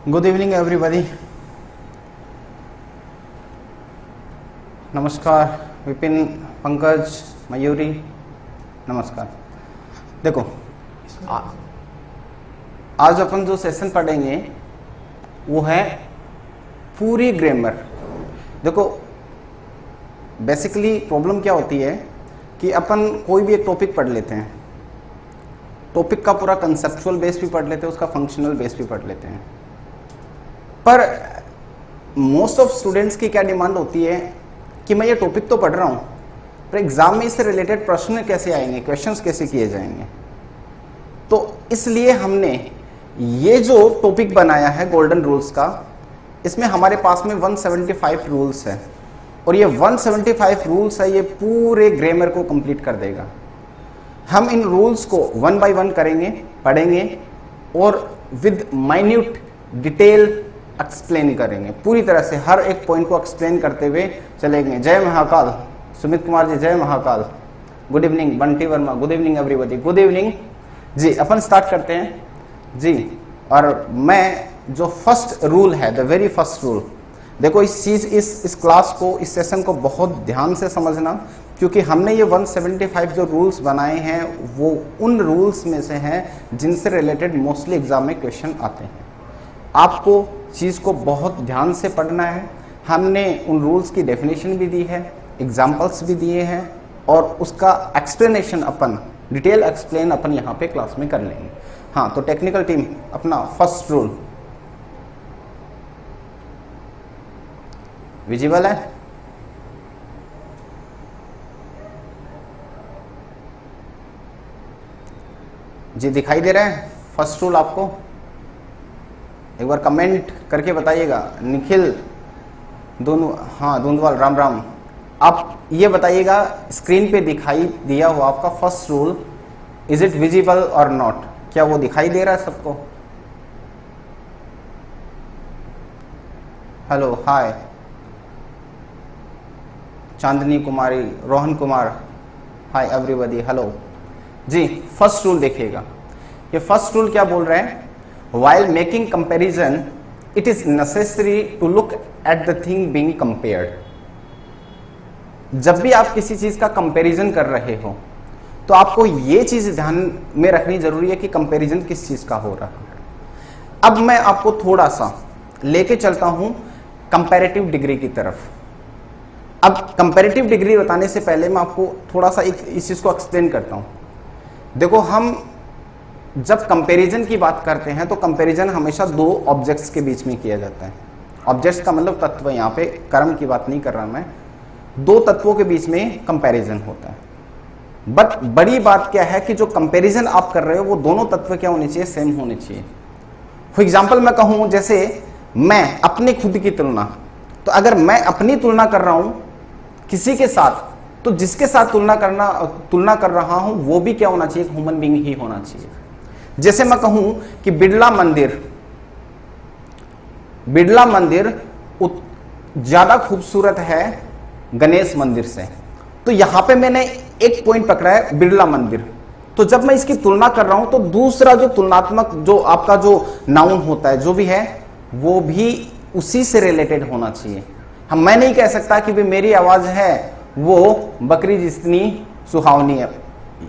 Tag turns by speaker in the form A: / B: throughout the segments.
A: Good evening everybody. नमस्कार विपिन, पंकज, मयूरी, नमस्कार। देखो आज अपन जो सेशन पढ़ेंगे वो है पूरी ग्रामर। देखो बेसिकली प्रॉब्लम क्या होती है कि अपन कोई भी एक टॉपिक पढ़ लेते हैं, टॉपिक का पूरा कंसेप्चुअल बेस भी पढ़ लेते हैं, उसका फंक्शनल बेस भी पढ़ लेते हैं, पर मोस्ट ऑफ स्टूडेंट्स की क्या डिमांड होती है कि मैं ये टॉपिक तो पढ़ रहा हूँ पर एग्जाम में इससे रिलेटेड प्रश्न कैसे आएंगे, क्वेश्चंस कैसे किए जाएंगे। तो इसलिए हमने ये जो टॉपिक बनाया है गोल्डन रूल्स का, इसमें हमारे पास में 175 रूल्स है और ये 175 रूल्स है, ये पूरे ग्रामर को कंप्लीट कर देगा। हम इन रूल्स को वन बाय वन करेंगे, पढ़ेंगे और विद माइन्यूट डिटेल एक्सप्लेन करेंगे, पूरी तरह से हर एक पॉइंट को एक्सप्लेन करते हुए चलेंगे। जय महाकाल, सुमित कुमार जी जय Mahakal, good evening, Bunty Verma good evening everybody, good evening जी। अपन स्टार्ट करते हैं जी। और मैं जो फर्स्ट रूल है, द वेरी फर्स्ट रूल, देखो इस चीज इस क्लास को, इस सेशन को बहुत ध्यान से समझना, क्योंकि हमने ये 175 जो रूल्स बनाए हैं वो उन रूल्स में से हैं जिनसे रिलेटेड मोस्टली एग्जाम में क्वेश्चन आते हैं। आपको चीज़ को बहुत ध्यान से पढ़ना है। हमने उन रूल्स की डेफिनेशन भी दी है, एग्जाम्पल्स भी दिए हैं और उसका एक्सप्लेनेशन अपन, डिटेल एक्सप्लेन अपन यहाँ पे क्लास में कर लेंगे। हाँ, तो टेक्निकल टीम अपना फर्स्ट रूल विजिबल है? जी दिखाई दे रहा है फर्स्ट रूल आपको? एक बार कमेंट करके बताइएगा। निखिल दोनों, हाँ दोनों, राम राम। आप ये बताइएगा स्क्रीन पे दिखाई दिया हुआ आपका first rule, is it visible or not? क्या वो दिखाई दे रहा है सबको? Hello, hi Chandni Kumari, Rohan Kumar, hi everybody, hello जी। फर्स्ट रूल देखिएगा, ये फर्स्ट रूल क्या बोल रहे हैं? While making comparison, it is necessary to look at the thing being compared. जब भी आप किसी चीज का कंपैरिजन कर रहे हो तो आपको ये चीज ध्यान में रखनी जरूरी है कि कंपैरिजन किस चीज का हो रहा है। अब मैं आपको थोड़ा सा लेके चलता हूं कंपैरेटिव डिग्री की तरफ। अब कंपैरेटिव डिग्री बताने से पहले मैं आपको थोड़ा सा इस चीज को एक्सप्लेन करता हूं। देखो हम जब कंपैरिजन की बात करते हैं तो कंपैरिजन हमेशा दो ऑब्जेक्ट्स के बीच में किया जाता है। ऑब्जेक्ट्स का मतलब तत्व, यहाँ पे कर्म की बात नहीं कर रहा मैं, दो तत्वों के बीच में कंपैरिजन होता है। बट बड़ी बात क्या है कि जो कंपैरिजन आप कर रहे हो वो दोनों तत्व क्या होने चाहिए? सेम होने चाहिए। फॉर एग्जाम्पल मैं कहूँ जैसे मैं अपने खुद की तुलना, तो अगर मैं अपनी तुलना कर रहा हूं किसी के साथ, तो जिसके साथ तुलना कर रहा हूं वो भी क्या होना चाहिए? ह्यूमन बीइंग ही होना चाहिए। जैसे मैं कहूं कि बिड़ला मंदिर ज्यादा खूबसूरत है गणेश मंदिर से, तो यहां पे मैंने एक पॉइंट पकड़ा है बिड़ला मंदिर। तो जब मैं इसकी तुलना कर रहा हूं तो दूसरा जो तुलनात्मक, जो आपका जो नाउन होता है, जो भी है, वो भी उसी से रिलेटेड होना चाहिए। मैं नहीं कह सकता कि भी मेरी आवाज है वो बकरी जितनी सुहावनी है,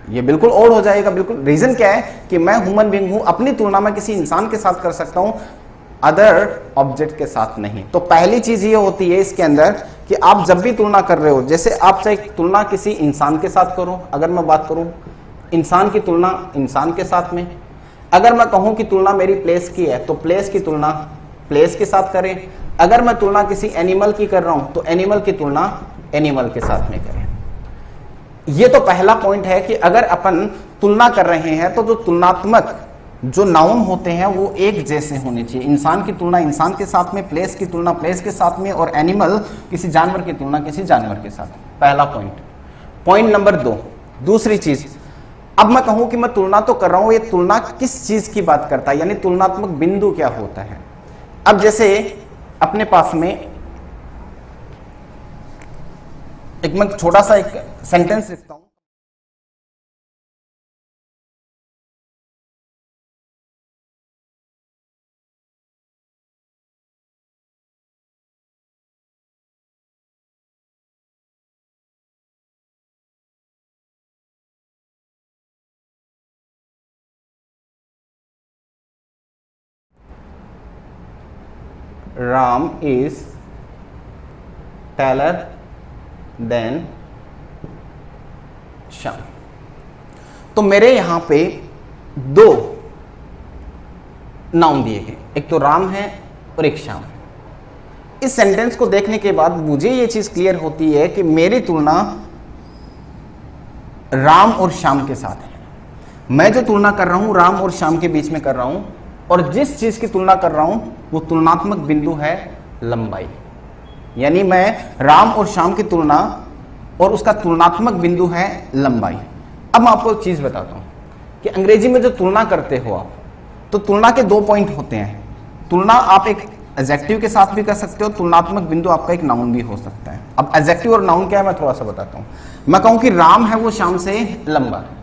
A: ये बिल्कुल और हो जाएगा। बिल्कुल रीजन क्या है कि मैं ह्यूमन बीइंग हूं, अपनी तुलना मैं किसी इंसान के साथ कर सकता हूं, अदर ऑब्जेक्ट के साथ नहीं। तो पहली चीज ये होती है इसके अंदर कि आप जब भी तुलना कर रहे हो, जैसे आप चाहे तुलना किसी इंसान के साथ करो, अगर मैं बात करूं इंसान की तुलना इंसान के साथ में, अगर मैं कहूं कि तुलना मेरी प्लेस की है तो प्लेस की तुलना प्लेस के साथ करें, अगर मैं तुलना किसी एनिमल की कर रहा हूं तो एनिमल की तुलना एनिमल के साथ में करें। ये तो पहला पॉइंट है कि अगर अपन तुलना कर रहे हैं तो जो तुलनात्मक जो नाउन होते हैं वो एक जैसे होने चाहिए। इंसान की तुलना इंसान के साथ में, प्लेस की तुलना प्लेस के साथ में, और एनिमल किसी जानवर की तुलना किसी जानवर के साथ। पहला पॉइंट। पॉइंट नंबर 2, दूसरी चीज, अब मैं कहूं कि मैं तुलना तो कर रहा हूं, ये तुलना किस चीज की बात करता है, यानी तुलनात्मक बिंदु क्या होता है। अब जैसे अपने पास में एक मैं छोटा सा एक सेंटेंस लिखता हूं। Ram is taller than Shyam. तो मेरे यहां पे दो नाउन दिए गए, एक तो राम है और एक श्याम है। इस सेंटेंस को देखने के बाद मुझे ये चीज क्लियर होती है कि मेरी तुलना राम और श्याम के साथ है। मैं जो तुलना कर रहा हूं राम और श्याम के बीच में कर रहा हूं, और जिस चीज की तुलना कर रहा हूं वो तुलनात्मक बिंदु है लंबाई। यानी मैं राम और श्याम की तुलना और उसका तुलनात्मक बिंदु है लंबाई। अब मैं आपको एक चीज बताता हूं कि अंग्रेजी में जो तुलना करते हो आप, तो तुलना के दो पॉइंट होते हैं। तुलना आप एक एडजेक्टिव के साथ भी कर सकते हो, तुलनात्मक बिंदु आपका एक नाउन भी हो सकता है। अब एडजेक्टिव और नाउन क्या है मैं थोड़ा सा बताता हूं। मैं कहूं कि राम है वो श्याम से लंबा है,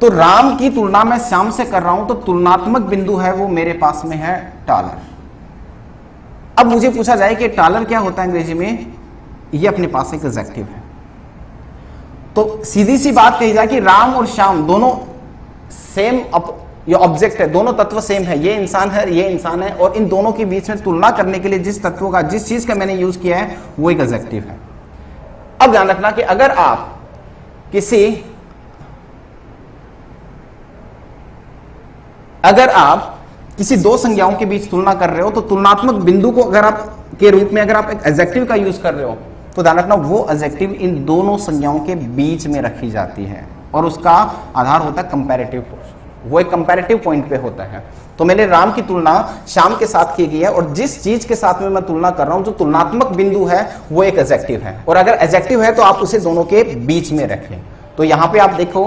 A: तो राम की तुलना मैं श्याम से कर रहा हूं, तो तुलनात्मक बिंदु है वो मेरे पास में है टालर। अब मुझे पूछा जाए कि टालर क्या होता है अंग्रेजी में, ये अपने पास एक एडजेक्टिव है। तो सीधी सी बात कही जाए कि राम और श्याम दोनों सेम ये ऑब्जेक्ट है, दोनों तत्व सेम है, ये इंसान है ये इंसान है, और इन दोनों के बीच में तुलना करने के लिए जिस तत्व का जिस चीज का मैंने यूज किया है वो एक एडजेक्टिव है। अब ध्यान रखना कि अगर आप किसी दो संज्ञाओं के बीच तुलना कर रहे हो, तो तुलनात्मक बिंदु को अगर आप के रूप में अगर आप एक एडजेक्टिव का यूज कर रहे हो, तो ध्यान रखना वो एडजेक्टिव इन दोनों संज्ञाओं के बीच में रखी जाती है, और उसका आधार होता है कंपैरेटिव फोर्स। वो एक कंपैरेटिव पॉइंट पे होता है। तो मैंने राम की तुलना श्याम के साथ की गई है, और जिस चीज के साथ में मैं तुलना कर रहा हूं जो तुलनात्मक बिंदु है वो एक एडजेक्टिव है, और अगर एडजेक्टिव है तो आप उसे दोनों के बीच में रखें। तो यहां पे आप देखो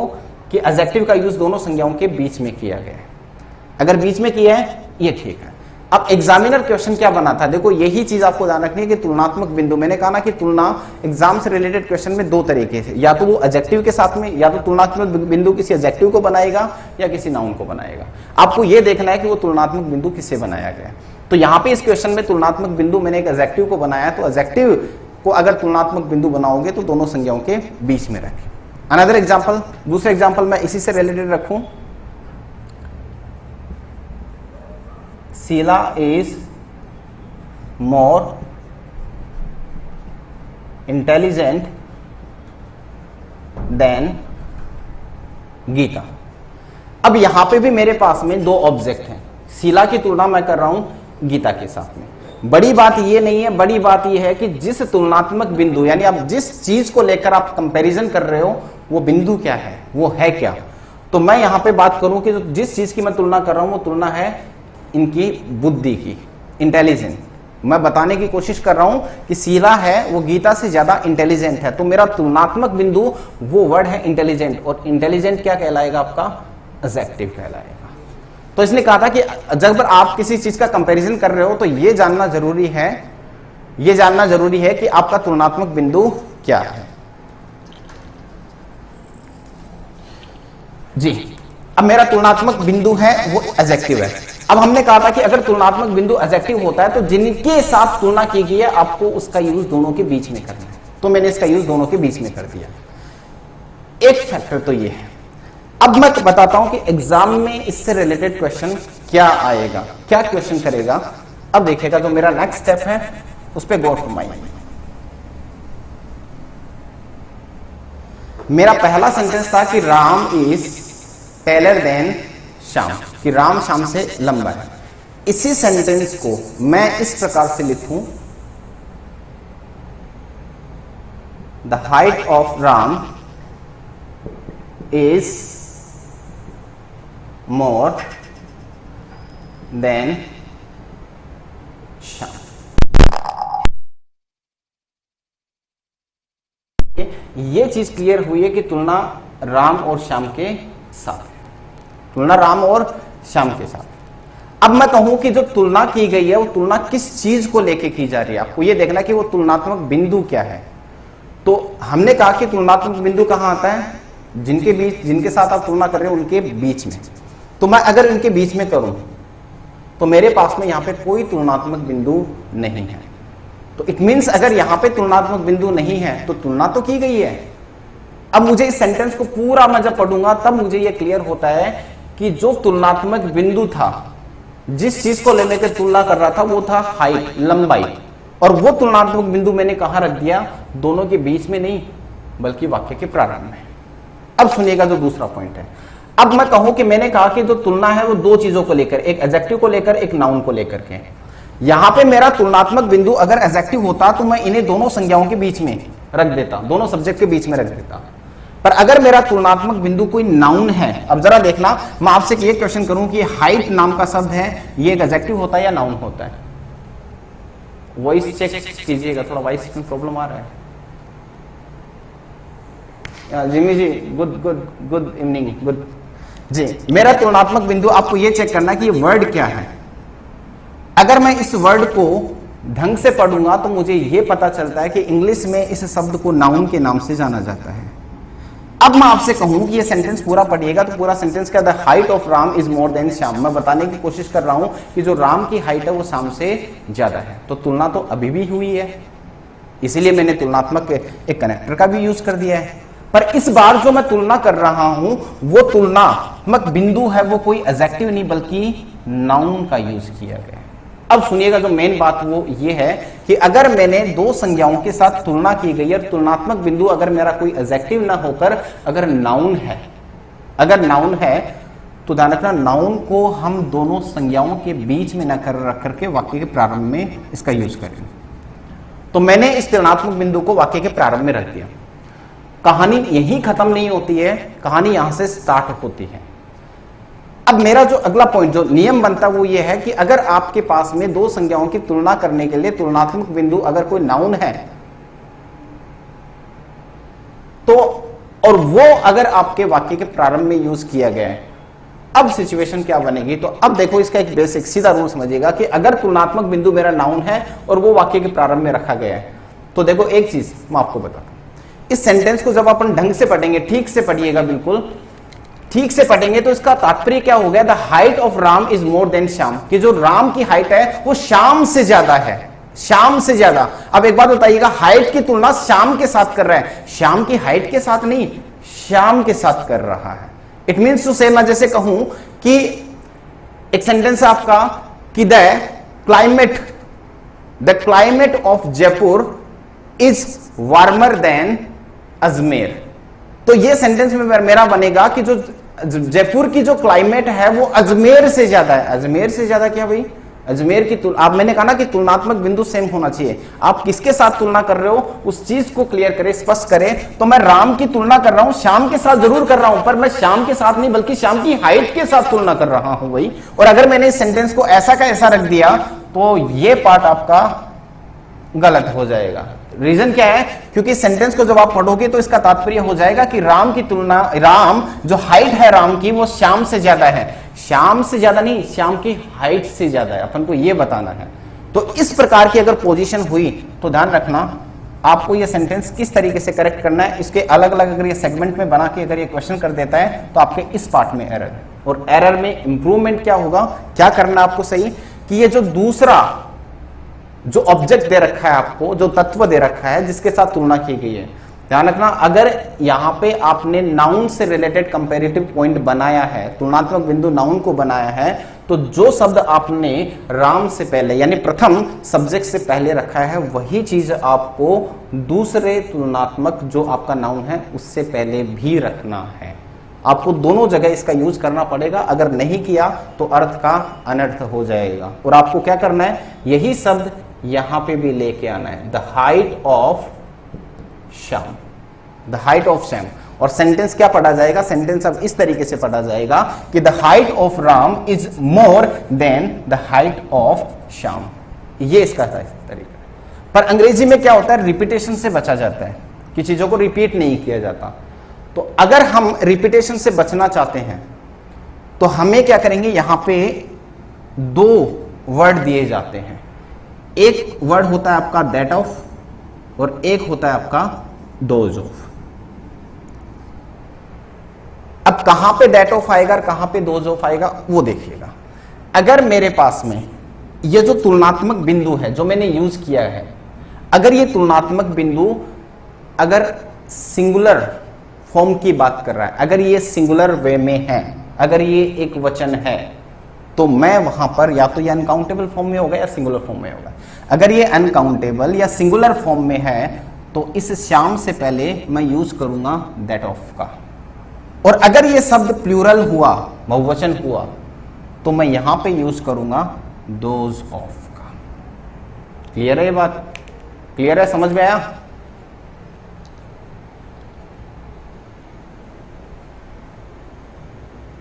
A: कि एडजेक्टिव का यूज दोनों संज्ञाओं के बीच में किया गया है। अगर बीच में किया है ये ठीक है। अब एग्जामिनर क्वेश्चन क्या बना था, देखो यही चीज आपको ध्यान रखनी है कि तुलनात्मक बिंदु, मैंने कहा ना कि तुलना एग्जाम से रिलेटेड क्वेश्चन में दो तरीके से, या तो वो एडजेक्टिव के साथ में, या तो तुलनात्मक बिंदु किसी एडजेक्टिव को बनाएगा या किसी नाउन को बनाएगा। आपको ये देखना है कि वो तुलनात्मक बिंदु किससे बनाया गया। तो यहाँ पे इस क्वेश्चन में तुलनात्मक बिंदु मैंने एक एडजेक्टिव को बनाया, तो एडजेक्टिव को अगर तुलनात्मक बिंदु बनाओगे तो दोनों संज्ञाओं के बीच में रखें। अनदर एग्जाम्पल, दूसरा एग्जाम्पल मैं इसी से रिलेटेड रखूं। Sheela is more intelligent than Geeta. अब यहां पे भी मेरे पास में दो ऑब्जेक्ट हैं, शीला की तुलना मैं कर रहा हूं गीता के साथ में। बड़ी बात ये नहीं है, बड़ी बात ये है कि जिस तुलनात्मक बिंदु, यानी आप जिस चीज को लेकर आप कंपैरिजन कर रहे हो वो बिंदु क्या है, वो है क्या। तो मैं यहां पे बात करूं कि जिस चीज की मैं तुलना कर रहा हूं वो तुलना है इनकी बुद्धि की, इंटेलिजेंस। मैं बताने की कोशिश कर रहा हूं कि शीला है वो गीता से ज्यादा इंटेलिजेंट है, तो मेरा तुलनात्मक बिंदु वो वर्ड है इंटेलिजेंट, और इंटेलिजेंट क्या कहलाएगा आपका, एडजेक्टिव कहलाएगा। तो इसने कहा था कि जब आप किसी चीज का कंपैरिजन कर रहे हो तो ये जानना जरूरी है, ये जानना जरूरी है कि आपका तुलनात्मक बिंदु क्या है। जी, अब मेरा तुलनात्मक बिंदु है वो एडजेक्टिव है। अब हमने कहा था कि अगर तुलनात्मक बिंदु एडजेक्टिव होता है तो जिनके साथ तुलना की गई है आपको उसका यूज दोनों के बीच में करना है, तो मैंने इसका यूज दोनों के बीच में कर दिया। एक फैक्टर तो ये है। अब मैं बताता हूं कि एग्जाम में इससे रिलेटेड क्वेश्चन क्या आएगा, क्या क्वेश्चन करेगा। अब देखिएगा, जो मेरा नेक्स्ट स्टेप है उस पर गौर फरमाइए। मेरा पहला सेंटेंस था कि Ram is taller than Shyam, कि राम श्याम से लंबा है। इसी सेंटेंस को मैं इस प्रकार से लिखूं, the height of Ram is more than Shyam. ये चीज क्लियर हुई है कि तुलना राम और श्याम के साथ, तुलना राम और श्याम के साथ। अब मैं कहूं कि जो तुलना की गई है वो तुलना किस चीज को लेके की जा रही है, आपको ये देखना कि वो तुलनात्मक बिंदु क्या है। तो हमने कहा कि तुलनात्मक बिंदु कहां आता है, जिनके बीच, जिनके साथ आप तुलना कर रहे हो उनके बीच में। तो मैं अगर इनके बीच में करूं तो मेरे पास में यहां पे कोई तुलनात्मक बिंदु नहीं है। तो इट मीन्स अगर यहां पे तुलनात्मक बिंदु नहीं है तो तुलना तो की गई है। अब मुझे इस सेंटेंस को पूरा मैं जब पढ़ूंगा तब मुझे यह क्लियर होता है कि जो तुलनात्मक बिंदु था जिस चीज को लेकर तुलना कर रहा था वो था हाइट, लंबाई, और वो तुलनात्मक बिंदु मैंने कहां रख दिया, दोनों के बीच में नहीं बल्कि वाक्य के प्रारंभ में। अब सुनिएगा जो दूसरा पॉइंट है। अब मैं कहूं कि मैंने कहा कि जो तुलना है वो दो चीजों को लेकर, एक एडजेक्टिव को लेकर, एक नाउन को लेकर के। यहां पे मेरा तुलनात्मक बिंदु अगर एडजेक्टिव होता तो मैं इन्हें दोनों संज्ञाओं के बीच में रख देता, दोनों सब्जेक्ट के बीच में रख देता। पर अगर मेरा तुलनात्मक बिंदु कोई नाउन है, अब जरा देखना, मैं आपसे ये क्वेश्चन करूं कि हाइट नाम का शब्द है, ये एक एडजेक्टिव होता है या नाउन होता है? वॉइस चेक कीजिएगा, थोड़ा वॉइस में प्रॉब्लम आ रहा है। Jimmy ji good good good evening, good जी। मेरा तुलनात्मक बिंदु आपको ये चेक करना कि ये वर्ड क्या है। अगर मैं इस वर्ड को ढंग से पढ़ूंगा तो मुझे ये पता चलता है कि इंग्लिश में इस शब्द को नाउन के नाम से जाना जाता है। अब मैं आपसे कहूं कि ये सेंटेंस पूरा पढ़िएगा तो पूरा सेंटेंस क्या, the height of Ram is more than Shyam. मैं बताने की कोशिश कर रहा हूं कि जो राम की हाइट है वो श्याम से ज्यादा है। तो तुलना तो अभी भी हुई है, इसीलिए मैंने तुलनात्मक एक कनेक्टर का भी यूज कर दिया है। पर इस बार जो मैं तुलना कर रहा हूं वो तुलनात्मक बिंदु है, वो कोई एडजेक्टिव नहीं बल्कि नाउन का यूज किया गया है। अब सुनिएगा, जो मेन बात वो ये है कि अगर मैंने दो संज्ञाओं के साथ तुलना की गई और तुलनात्मक बिंदु अगर मेरा कोई एडजेक्टिव ना होकर अगर नाउन है, तो ध्यान रखना नाउन को हम दोनों संज्ञाओं के बीच में न कर रख करके वाक्य के प्रारंभ में इसका यूज करें। तो मैंने इस तुलनात्मक बिंदु को वाक्य के प्रारंभ में रख दिया। कहानी यही खत्म नहीं होती है, कहानी यहां से स्टार्ट होती है। अब मेरा जो अगला पॉइंट, जो नियम बनता है वो ये है कि अगर आपके पास में दो संज्ञाओं की तुलना करने के लिए तुलनात्मक बिंदु अगर कोई नाउन है तो, और वो अगर आपके वाक्य के प्रारंभ में यूज किया गया है, अब सिचुएशन क्या बनेगी। तो अब देखो, इसका एक बेसिक सीधा रूल समझिएगा कि अगर तुलनात्मक बिंदु मेरा नाउन है और वो वाक्य के प्रारंभ में रखा गया है, तो देखो एक चीज मैं आपको बताता हूं, इस सेंटेंस को जब अपन ढंग से पढ़ेंगे, ठीक से पढ़िएगा, बिल्कुल ठीक से पढ़ेंगे, तो इसका तात्पर्य क्या हो गया, the height of Ram is more than Shyam, कि जो राम की हाइट है वो श्याम से ज्यादा है, श्याम से ज्यादा। अब एक बात बताइएगा, हाइट की तुलना श्याम के साथ कर रहा है, श्याम की हाइट के साथ नहीं, श्याम के साथ कर रहा है। इट मीन्स टू से, मैं जैसे कहूं कि एक सेंटेंस है आपका कि the climate of Jaipur is warmer than Ajmer. तो ये सेंटेंस में मेरा बनेगा कि जो जयपुर की जो क्लाइमेट है वो अजमेर से ज्यादा है। अजमेर से ज्यादा क्या भाई, अजमेर की तुलना, आप मैंने कहा ना कि तुलनात्मक बिंदु सेम होना चाहिए। आप किसके साथ तुलना कर रहे हो उस चीज को क्लियर करें, स्पष्ट करें। तो मैं राम की तुलना कर रहा हूं, श्याम के साथ जरूर कर रहा हूं, पर मैं श्याम के साथ नहीं बल्कि श्याम की हाइट के साथ तुलना कर रहा हूं भाई। और अगर मैंने इस सेंटेंस को ऐसा का ऐसा रख दिया तो ये पार्ट आपका गलत हो जाएगा। रीजन क्या है, क्योंकि सेंटेंस को जब आप पढ़ोगे तो इसका तात्पर्य हो जाएगा कि राम की तुलना, राम जो हाइट है राम की वो श्याम से ज्यादा है, श्याम से ज्यादा नहीं, श्याम की हाइट से ज्यादा है, अपन को ये बताना है। तो इस प्रकार की अगर पोजीशन हुई तो ध्यान रखना आपको ये सेंटेंस किस तरीके से करेक्ट करना है। इसके अलग अलग अगर ये सेगमेंट में बना के अगर ये क्वेश्चन कर देता है तो आपके इस पार्ट में एरर है, और एरर में इंप्रूवमेंट क्या होगा, क्या करना आपको सही, कि ये जो दूसरा जो ऑब्जेक्ट दे रखा है आपको, जो तत्व दे रखा है जिसके साथ तुलना की गई है, ध्यान रखना अगर यहां पे आपने नाउन से रिलेटेड कंपैरेटिव पॉइंट बनाया है, तुलनात्मक बिंदु नाउन को बनाया है, तो जो शब्द आपने राम से पहले यानी प्रथम सब्जेक्ट से पहले रखा है वही चीज आपको दूसरे तुलनात्मक जो आपका नाउन है उससे पहले भी रखना है। आपको दोनों जगह इसका यूज करना पड़ेगा, अगर नहीं किया तो अर्थ का अनर्थ हो जाएगा। और आपको क्या करना है, यही शब्द यहां पे भी लेके आना है, the height of Shyam, the height of Shyam. और सेंटेंस क्या पढ़ा जाएगा, सेंटेंस अब इस तरीके से पढ़ा जाएगा कि the height of Ram is more than the height of Shyam. ये इसका तरीका। पर अंग्रेजी में क्या होता है, रिपीटेशन से बचा जाता है कि चीजों को रिपीट नहीं किया जाता। तो अगर हम रिपीटेशन से बचना चाहते हैं तो हमें क्या करेंगे, यहां पे दो वर्ड दिए जाते हैं, एक वर्ड होता है आपका दैट ऑफ और एक होता है आपका दोज ऑफ। अब कहां पे दैट ऑफ आएगा और कहां पे दोज ऑफ आएगा वो देखिएगा। अगर मेरे पास में ये जो तुलनात्मक बिंदु है जो मैंने यूज किया है, अगर ये तुलनात्मक बिंदु अगर सिंगुलर फॉर्म की बात कर रहा है, अगर ये सिंगुलर वे में है, अगर ये एक वचन है, तो मैं वहां पर या तो ये अनकाउंटेबल फॉर्म में होगा या सिंगुलर फॉर्म में होगा। अगर ये अनकाउंटेबल या सिंगुलर फॉर्म में है तो इस श्याम से पहले मैं यूज करूंगा दैट ऑफ का, और अगर ये शब्द प्लूरल हुआ, बहुवचन हुआ, तो मैं यहां पे यूज करूंगा दोज ऑफ का। क्लियर है ये बात? क्लियर है? समझ में आया?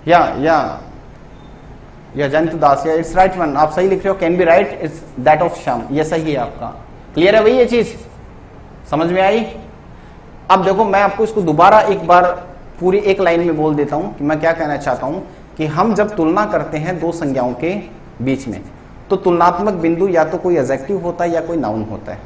A: या जयंत दास, या इट्स राइट वन, आप सही लिख रहे हो, can be right, it's that of Shyam, ये सही है आपका। क्लियर है भाई? ये चीज समझ में आई? अब देखो मैं आपको इसको दोबारा एक बार पूरी एक लाइन में बोल देता हूं कि मैं क्या कहना चाहता हूं कि हम जब तुलना करते हैं दो संज्ञाओं के बीच में, तो तुलनात्मक बिंदु या तो कोई एडजेक्टिव होता है या कोई नाउन होता है।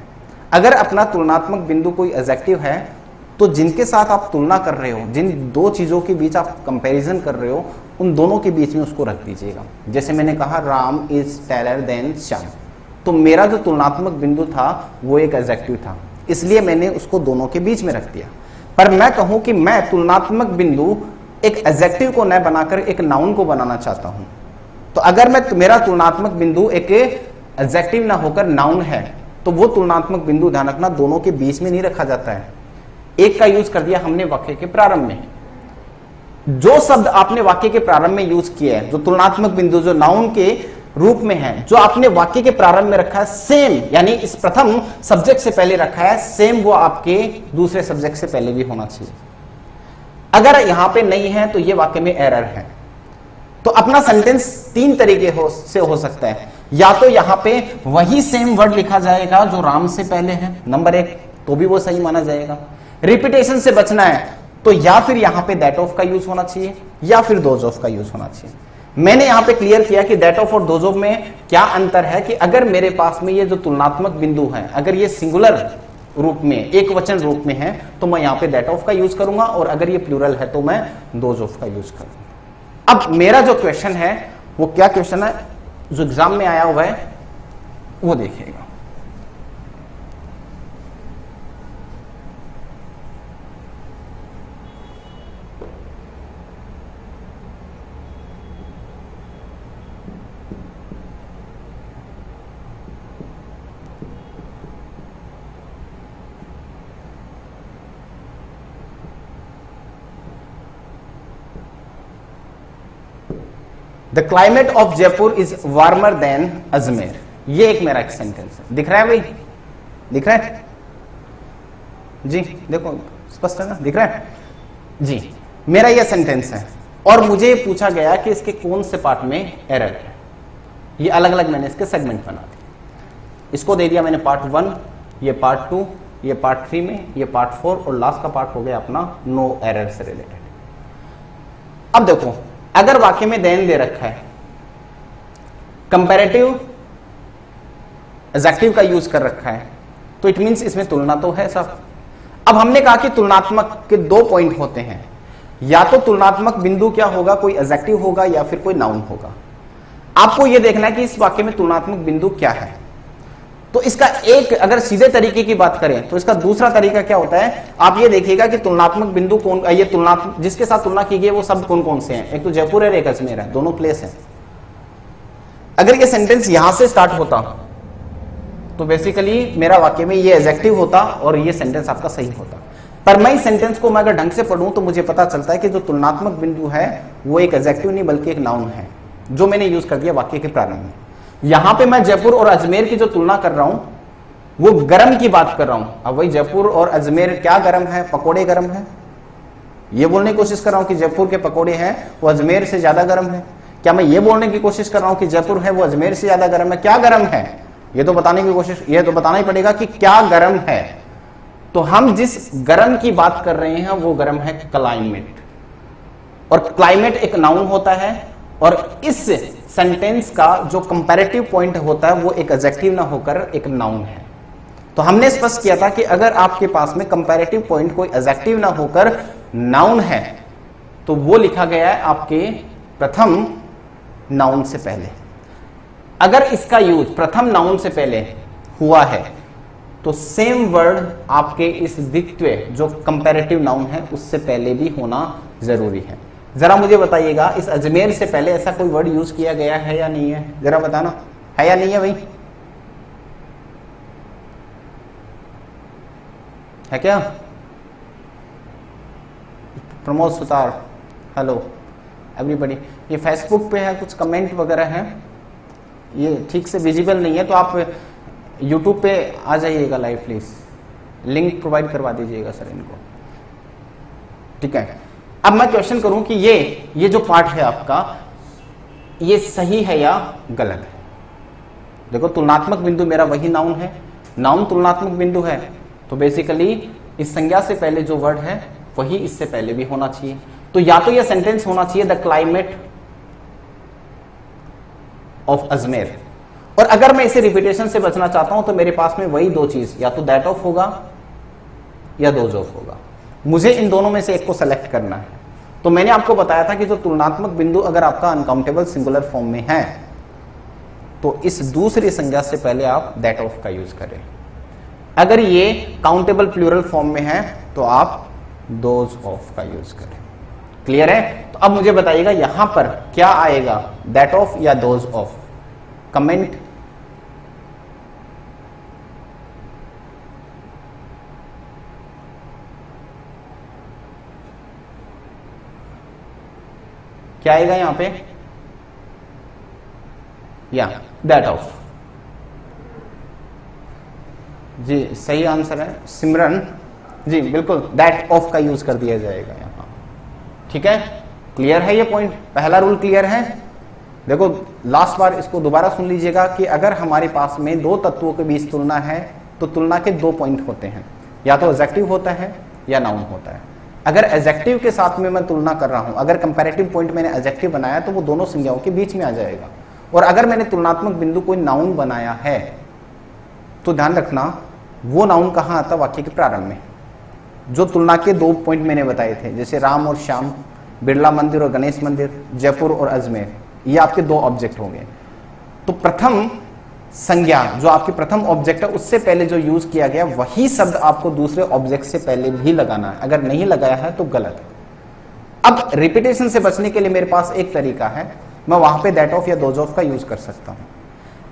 A: अगर अपना तुलनात्मक बिंदु कोई एडजेक्टिव है तो जिनके साथ आप तुलना कर रहे हो, जिन दो चीजों के बीच आप कंपैरिजन कर रहे हो, उन दोनों के बीच में उसको रख दीजिएगा। जैसे मैंने कहा Ram is taller than Shyam, तो मेरा जो तुलनात्मक बिंदु था वो एक एडजेक्टिव था, इसलिए मैंने उसको दोनों के बीच में रख दिया। पर मैं कहूं कि मैं तुलनात्मक बिंदु एक एडजेक्टिव को न बनाकर एक नाउन को बनाना चाहता हूं, तो अगर मैं मेरा तुलनात्मक बिंदु एक एडजेक्टिव ना होकर नाउन है, तो वो तुलनात्मक बिंदु ध्यान रखना दोनों के बीच में नहीं रखा जाता है। एक का यूज कर दिया हमने वाक्य के प्रारंभ में, जो शब्द आपने वाक्य के प्रारंभ में यूज किया है, जो तुलनात्मक बिंदु जो नाउन के रूप में है, जो आपने वाक्य के प्रारंभ में रखा है, सेम यानी इस प्रथम सब्जेक्ट से पहले रखा है, सेम वो आपके दूसरे सब्जेक्ट से पहले भी होना चाहिए। अगर यहां पे नहीं है तो ये वाक्य में एरर है। तो अपना सेंटेंस तीन तरीके से हो सकता है, या तो यहां पे वही सेम वर्ड लिखा जाएगा जो राम से पहले है, नंबर एक, तो भी वो सही माना जाएगा। रिपीटेशन से बचना है तो या फिर यहां पे दैट ऑफ का यूज होना चाहिए या फिर दोज ऑफ का यूज होना चाहिए। मैंने यहां पे क्लियर किया कि दैट ऑफ और दोज ऑफ में क्या अंतर है, कि अगर मेरे पास में ये जो तुलनात्मक बिंदु है, अगर ये सिंगुलर रूप में, एक वचन रूप में है, तो मैं यहां पे दैट ऑफ का यूज करूंगा, और अगर ये प्लूरल है तो मैं दोज ऑफ का यूज करूंगा। अब मेरा जो क्वेश्चन है वो क्या क्वेश्चन है जो एग्जाम में आया हुआ है वो देखिएगा। The climate of Jaipur is warmer than Ajmer. ये एक मेरा एक सेंटेंस है। दिख रहा है भाई? दिख रहा है जी? देखो स्पष्ट है ना? दिख रहा है जी? मेरा ये सेंटेंस है और मुझे पूछा गया कि इसके कौन से पार्ट में एरर है। ये अलग अलग मैंने इसके सेगमेंट बना दिए। इसको दे दिया मैंने पार्ट 1, ये पार्ट 2, ये पार्ट 3 में, ये पार्ट 4 और लास्ट का पार्ट हो गया अपना नो एरर से रिलेटेड। अब देखो, अगर वाक्य में देन दे रखा है, कंपैरेटिव एडजेक्टिव का यूज कर रखा है, तो इट मींस इसमें तुलना तो है सब। अब हमने कहा कि तुलनात्मक के दो पॉइंट होते हैं, या तो तुलनात्मक बिंदु क्या होगा, कोई एडजेक्टिव होगा या फिर कोई नाउन होगा। आपको यह देखना है कि इस वाक्य में तुलनात्मक बिंदु क्या है। तो इसका एक, अगर सीधे तरीके की बात करें तो इसका दूसरा तरीका क्या होता है, आप ये देखिएगा कि तुलनात्मक बिंदु कौन, ये तुलनात्मक जिसके साथ तुलना की गई वो शब्द कौन कौन से हैं। एक तो जयपुर है, एक अजमेर है, दोनों प्लेस है। अगर ये सेंटेंस यहां से स्टार्ट होता तो बेसिकली मेरा वाक्य में ये एडजेक्टिव होता और ये सेंटेंस आपका सही होता। पर मैं इस सेंटेंस को मैं अगर ढंग से पढ़ूं तो मुझे पता चलता है कि जो तुलनात्मक बिंदु है वो एक एडजेक्टिव नहीं बल्कि एक नाउन है, जो मैंने यूज कर दिया वाक्य के प्रारंभ में। यहां पे मैं जयपुर और अजमेर की जो तुलना कर रहा हूं वो गरम की बात कर रहा हूं। अब वही जयपुर और अजमेर क्या गरम है, पकोड़े गरम है। ये बोलने की कोशिश कर रहा हूं कि जयपुर के पकोड़े हैं वो अजमेर से ज्यादा गरम है। क्या मैं ये बोलने की कोशिश कर रहा हूं कि जयपुर है वो अजमेर से ज्यादा गरम है? क्या गरम है ये तो बताने की कोशिश, ये तो बताना ही पड़ेगा कि क्या गरम है। तो हम जिस गरम की बात कर रहे हैं वो गरम है क्लाइमेट, और क्लाइमेट एक नाउन होता है, और इस सेंटेंस का जो कंपैरेटिव पॉइंट होता है वो एक एडजेक्टिव ना होकर एक नाउन है। तो हमने स्पष्ट किया था कि अगर आपके पास में कंपैरेटिव पॉइंट कोई एडजेक्टिव ना होकर नाउन है तो वो लिखा गया है आपके प्रथम नाउन से पहले। अगर इसका यूज प्रथम नाउन से पहले हुआ है तो सेम वर्ड आपके इस द्वितीय जो कंपैरेटिव नाउन है उससे पहले भी होना जरूरी है। जरा मुझे बताइएगा, इस अजमेर से पहले ऐसा कोई वर्ड यूज किया गया है या नहीं है? जरा बताना, है या नहीं है भाई? है क्या? Pramod Sutar, hello everybody. ये फेसबुक पे है, कुछ कमेंट वगैरह हैं, ये ठीक से विजिबल नहीं है, तो आप यूट्यूब पे आ जाइएगा लाइव प्लीज, लिंक प्रोवाइड करवा दीजिएगा सर इनको, ठीक है। अब मैं क्वेश्चन करूं कि ये जो पार्ट है आपका, ये सही है या गलत है? देखो तुलनात्मक बिंदु मेरा वही नाउन है, नाउन तुलनात्मक बिंदु है, तो बेसिकली इस संज्ञा से पहले जो वर्ड है वही इससे पहले भी होना चाहिए। तो या तो ये सेंटेंस होना चाहिए द क्लाइमेट ऑफ अजमेर, और अगर मैं इसे रिपीटेशन से बचना चाहता हूं तो मेरे पास में वही दो चीज, या तो दैट ऑफ होगा या दोज ऑफ होगा, मुझे इन दोनों में से एक को सेलेक्ट करना है। तो मैंने आपको बताया था कि जो तुलनात्मक बिंदु अगर आपका अनकाउंटेबल सिंगुलर फॉर्म में है तो इस दूसरी संज्ञा से पहले आप दैट ऑफ का यूज करें, अगर ये काउंटेबल प्लूरल फॉर्म में है तो आप दोज ऑफ का यूज करें। क्लियर है? तो अब मुझे बताइएगा यहां पर क्या आएगा, दैट ऑफ या दोज ऑफ? कमेंट। क्या आएगा यहां पे? या दैट ऑफ। जी सही आंसर है सिमरन जी, बिल्कुल दैट ऑफ का यूज कर दिया जाएगा यहां, ठीक है। क्लियर है ये पॉइंट? पहला रूल क्लियर है? देखो लास्ट बार इसको दोबारा सुन लीजिएगा कि अगर हमारे पास में दो तत्वों के बीच तुलना है तो तुलना के दो पॉइंट होते हैं, या तो एडजेक्टिव होता है या नाउन होता है। अगर एडजेक्टिव के साथ में मैं तुलना कर रहा हूं, अगर कंपैरेटिव पॉइंट मैंने एडजेक्टिव बनाया तो वो दोनों संज्ञाओं के बीच में आ जाएगा, और अगर मैंने तुलनात्मक बिंदु कोई नाउन बनाया है तो ध्यान रखना वो नाउन कहां आता? वाक्य के प्रारंभ में। जो तुलना के दो पॉइंट मैंने बताए थे, जैसे राम और श्याम, बिरला मंदिर और गणेश मंदिर, जयपुर और अजमेर, ये आपके दो ऑब्जेक्ट हो गए। तो प्रथम संज्ञा जो आपके प्रथम ऑब्जेक्ट है उससे पहले जो यूज किया गया वही शब्द आपको दूसरे ऑब्जेक्ट से पहले भी लगाना है, अगर नहीं लगाया है तो गलत है। अब रिपीटेशन से बचने के लिए मेरे पास एक तरीका है, मैं वहां पे दैट ऑफ या दोज ऑफ का यूज कर सकता हूं।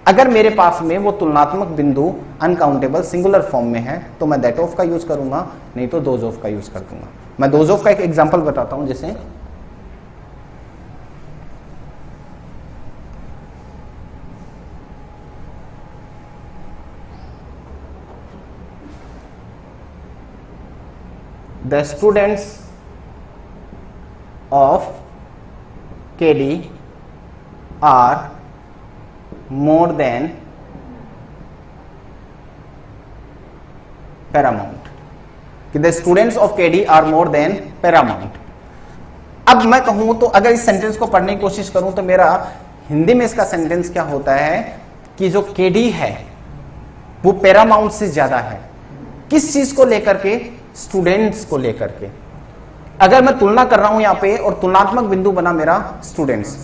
A: अगर मेरे पास में वो तुलनात्मक बिंदु अनकाउंटेबल सिंगुलर फॉर्म में है तो मैं दैट ऑफ का यूज करूंगा, नहीं तो दोज ऑफ का यूज कर दूंगा। मैं दोज ऑफ का एक एग्जांपल बताता हूं, जैसे the students of KD are more than Paramount, कि the students of KD are more than Paramount. अब मैं कहूं तो अगर इस सेंटेंस को पढ़ने की कोशिश करूं तो मेरा हिंदी में इसका सेंटेंस क्या होता है कि जो KD है वो पैरामाउंट से ज्यादा है। किस चीज को लेकर के? स्टूडेंट्स को लेकर के। अगर मैं तुलना कर रहा हूं यहां पे और तुलनात्मक बिंदु बना मेरा स्टूडेंट्स,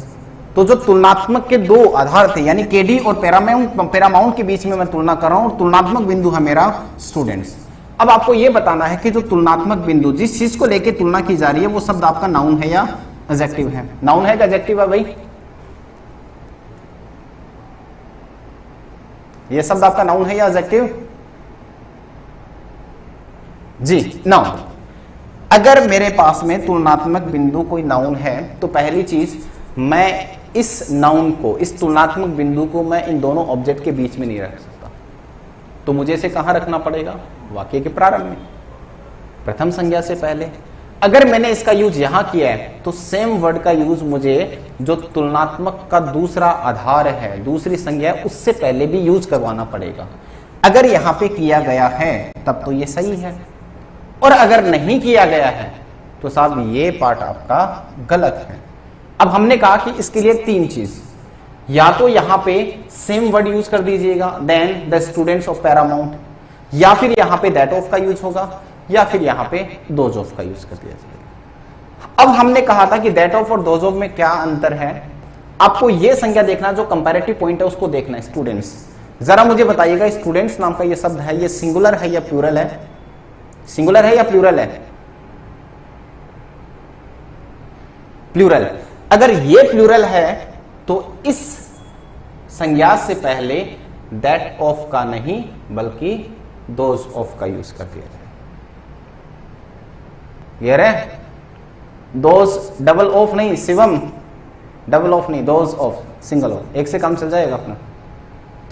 A: तो जो तुलनात्मक के दो आधार थे यानी KD और पैरामाउंट के बीच में मैं तुलना कर रहा हूं और तुलनात्मक बिंदु है मेरा स्टूडेंट्स। अब आपको यह बताना है कि जो तुलनात्मक बिंदु जिस चीज को लेकर तुलना की जा रही है वो शब्द आपका नाउन है या एडजेक्टिव है? नाउन है या एडजेक्टिव है भाई? ये शब्द आपका नाउन है या एडजेक्टिव? जी नाउन। अगर मेरे पास में तुलनात्मक बिंदु कोई नाउन है तो पहली चीज मैं इस नाउन को, इस तुलनात्मक बिंदु को मैं इन दोनों ऑब्जेक्ट के बीच में नहीं रख सकता, तो मुझे इसे कहां रखना पड़ेगा? वाक्य के प्रारंभ में, प्रथम संज्ञा से पहले। अगर मैंने इसका यूज यहां किया है तो सेम वर्ड का यूज मुझे जो तुलनात्मक का दूसरा आधार है, दूसरी संज्ञा है, उससे पहले भी यूज करवाना पड़ेगा। अगर यहां पे किया गया है तब तो ये सही है, और अगर नहीं किया गया है तो साहब ये पार्ट आपका गलत है। अब हमने कहा कि इसके लिए तीन चीज, या तो यहां पे सेम वर्ड यूज कर दीजिएगा then the students of Paramount, या फिर यहां पे दैट ऑफ का यूज होगा, या फिर यहां पे दोज ऑफ का यूज कर दिया जाएगा। अब हमने कहा था कि दैट ऑफ और दोज ऑफ में क्या अंतर है, आपको यह संज्ञा देखना, जो कंपैरेटिव पॉइंट है उसको देखना है, स्टूडेंट्स। जरा मुझे बताइएगा स्टूडेंट्स नाम का ये शब्द है, ये सिंगुलर है या प्लूरल है? सिंगुलर है या प्लूरल है? प्लूरल। अगर ये प्लूरल है तो इस संज्ञा से पहले दैट ऑफ का नहीं बल्कि दोज ऑफ का यूज कर दिया जाए। क्लियर है? दोज डबल ऑफ नहीं, शिवम डबल ऑफ नहीं, दोज ऑफ सिंगल ऑफ, एक से काम चल जाएगा अपना।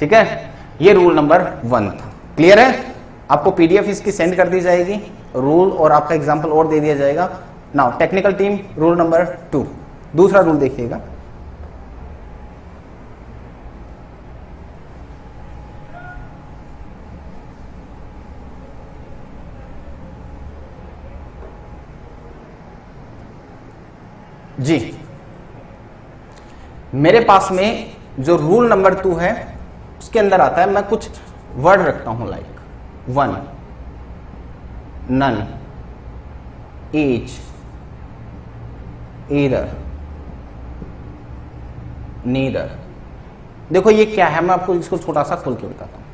A: ठीक है, ये रूल नंबर 1 था। क्लियर है? आपको पीडीएफ इसकी सेंड कर दी जाएगी, रूल और आपका एग्जांपल और दे दिया जाएगा। Now technical team, rule number 2, दूसरा रूल देखिएगा। जी, मेरे पास में जो रूल नंबर 2 है उसके अंदर आता है, मैं कुछ वर्ड रखता हूं like 1, none, each, either, neither. देखो ये क्या है, मैं आपको इसको छोटा सा खोल के बताता हूं।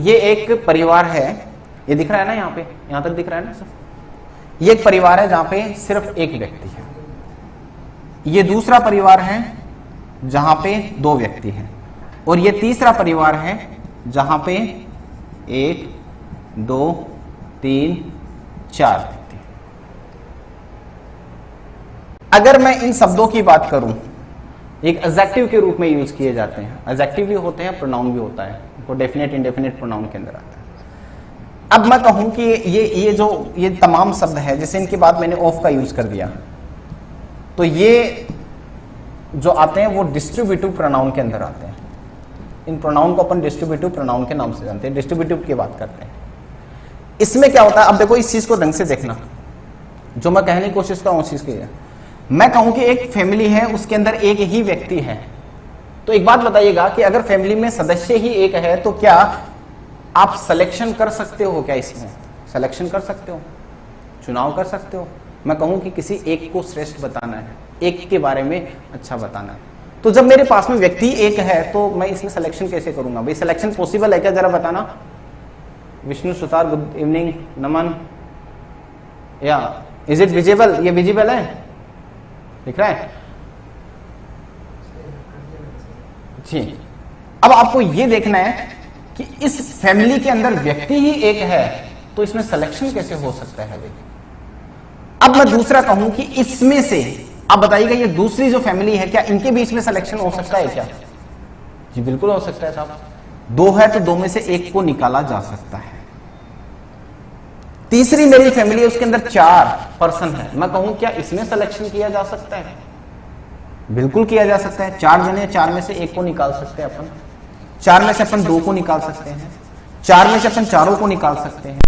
A: ये एक परिवार है, ये दिख रहा है ना, यहां पे, यहां तक दिख रहा है ना सर? ये एक परिवार है जहां पे सिर्फ एक व्यक्ति है। ये दूसरा परिवार है जहां पे 2 व्यक्ति हैं, और ये तीसरा परिवार है जहां पे 1, 2, 3, 4 व्यक्ति। अगर मैं इन शब्दों की बात करूं, एक एडजेक्टिव के रूप में यूज किए जाते हैं। एडजेक्टिव भी होते हैं, प्रोनाउन भी होता है, उनको डेफिनेट इंडेफिनेट प्रोनाउन के अंदर आता है। अब मैं कहूं कि ये तमाम शब्द है, जैसे इनके बाद मैंने ऑफ का यूज कर दिया, तो ये जो आते हैं वो डिस्ट्रीब्यूटिव प्रोनाउन के अंदर आते हैं। इन प्रोनाउन को अपन डिस्ट्रीब्यूटिव प्रोनाउन के नाम से जानते हैं, डिस्ट्रीब्यूटिव की बात करते हैं। इसमें क्या होता है, अब देखो इस चीज को ढंग से देखना, जो मैं कहने की कोशिश कर रहा हूं उस चीज की है। मैं कहूं कि एक फैमिली है, उसके अंदर एक ही व्यक्ति है, तो एक बात बताइएगा कि अगर फैमिली में सदस्य ही एक है तो क्या आप सिलेक्शन कर सकते हो? क्या इसमें सिलेक्शन कर सकते हो, चुनाव कर सकते हो? मैं कहूं कि किसी एक को श्रेष्ठ बताना है, एक के बारे में अच्छा बताना है, तो जब मेरे पास में व्यक्ति एक है तो मैं इसमें सिलेक्शन कैसे करूंगा? भाई सिलेक्शन पॉसिबल है क्या, जरा बताना। विष्णु सुतार, गुड इवनिंग, नमन, या इज इट विजिबल? ये विजिबल है, दिख रहा है जी। अब आपको ये देखना है कि इस फैमिली के अंदर व्यक्ति ही एक है, तो इसमें सिलेक्शन कैसे हो सकता है? देखिए, अब मैं दूसरा कहूं कि इसमें से, अब बताइएगा ये दूसरी जो फैमिली है, क्या इनके बीच में सिलेक्शन हो सकता है क्या? जी बिल्कुल हो सकता है साहब। 2 है तो 2 में से एक को निकाला जा सकता है। तीसरी मेरी फैमिली है, उसके अंदर 4 पर्सन है, मैं कहूं क्या इसमें सिलेक्शन किया जा सकता है? बिल्कुल किया जा सकता है। 4 जने, 4 में से एक को निकाल सकते हैं अपन, 4 में से अपन 2 को निकाल सकते हैं, 4 में से अपन चारों को निकाल सकते हैं।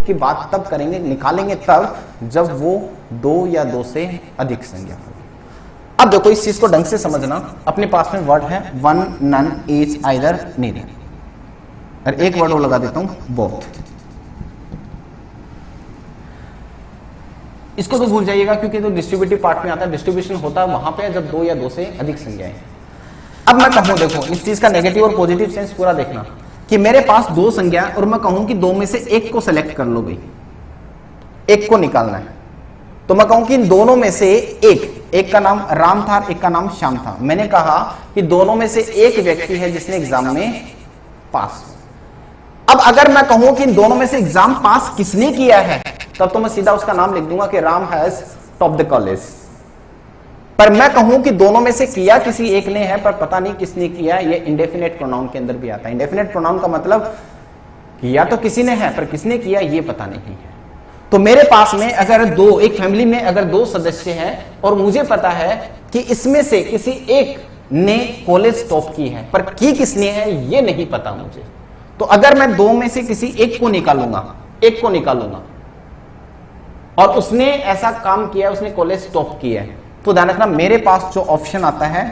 A: की बात तब करेंगे, निकालेंगे तब जब वो 2 या 2 से अधिक संख्या हो। अब देखो इस चीज को ढंग से समझना। अपने पास में वर्ड है 1, नन, ईच, आइदर, नीदर, और एक वर्ड और लगा देता हूं, बोथ। इसको तो भूल जाइएगा क्योंकि तो डिस्ट्रीब्यूटिव पार्ट में आता है, डिस्ट्रीब्यूशन होता है वहां पे जब 2 या 2 से अधिक संख्याएं। अब मैं कहूं, देखो इस चीज का नेगेटिव और पॉजिटिव सेंस पूरा देखना, कि मेरे पास 2 संख्या और मैं कहूं कि 2 में से एक को सेलेक्ट कर लो भाई, एक को निकालना है, तो मैं कहूं कि इन दोनों में से एक का नाम राम था, एक का नाम श्याम था। मैंने कहा कि दोनों में से एक व्यक्ति है जिसने एग्जाम में पास। अब अगर मैं कहूं कि इन दोनों में से एग्जाम पास किसने किया है, तब तो मैं सीधा उसका नाम लिख दूंगा कि Ram has top the college. पर मैं कहूं कि दोनों में से किया किसी एक ने है पर पता नहीं किसने किया, ये इंडेफिनेट प्रोनाउन के अंदर भी आता है। इंडेफिनेट प्रोनाउन का मतलब किया तो किसी ने है पर किसने किया ये पता नहीं है। तो मेरे पास में अगर एक फैमिली में अगर 2 सदस्य हैं और मुझे पता है कि इसमें से किसी एक ने कॉलेज टॉप की है, पर की किसने है ये नहीं पता मुझे, तो अगर मैं 2 में से किसी एक को निकालूंगा और उसने ऐसा काम किया, उसने कॉलेज टॉप किया है, तो ध्यान रखना मेरे पास जो ऑप्शन आता है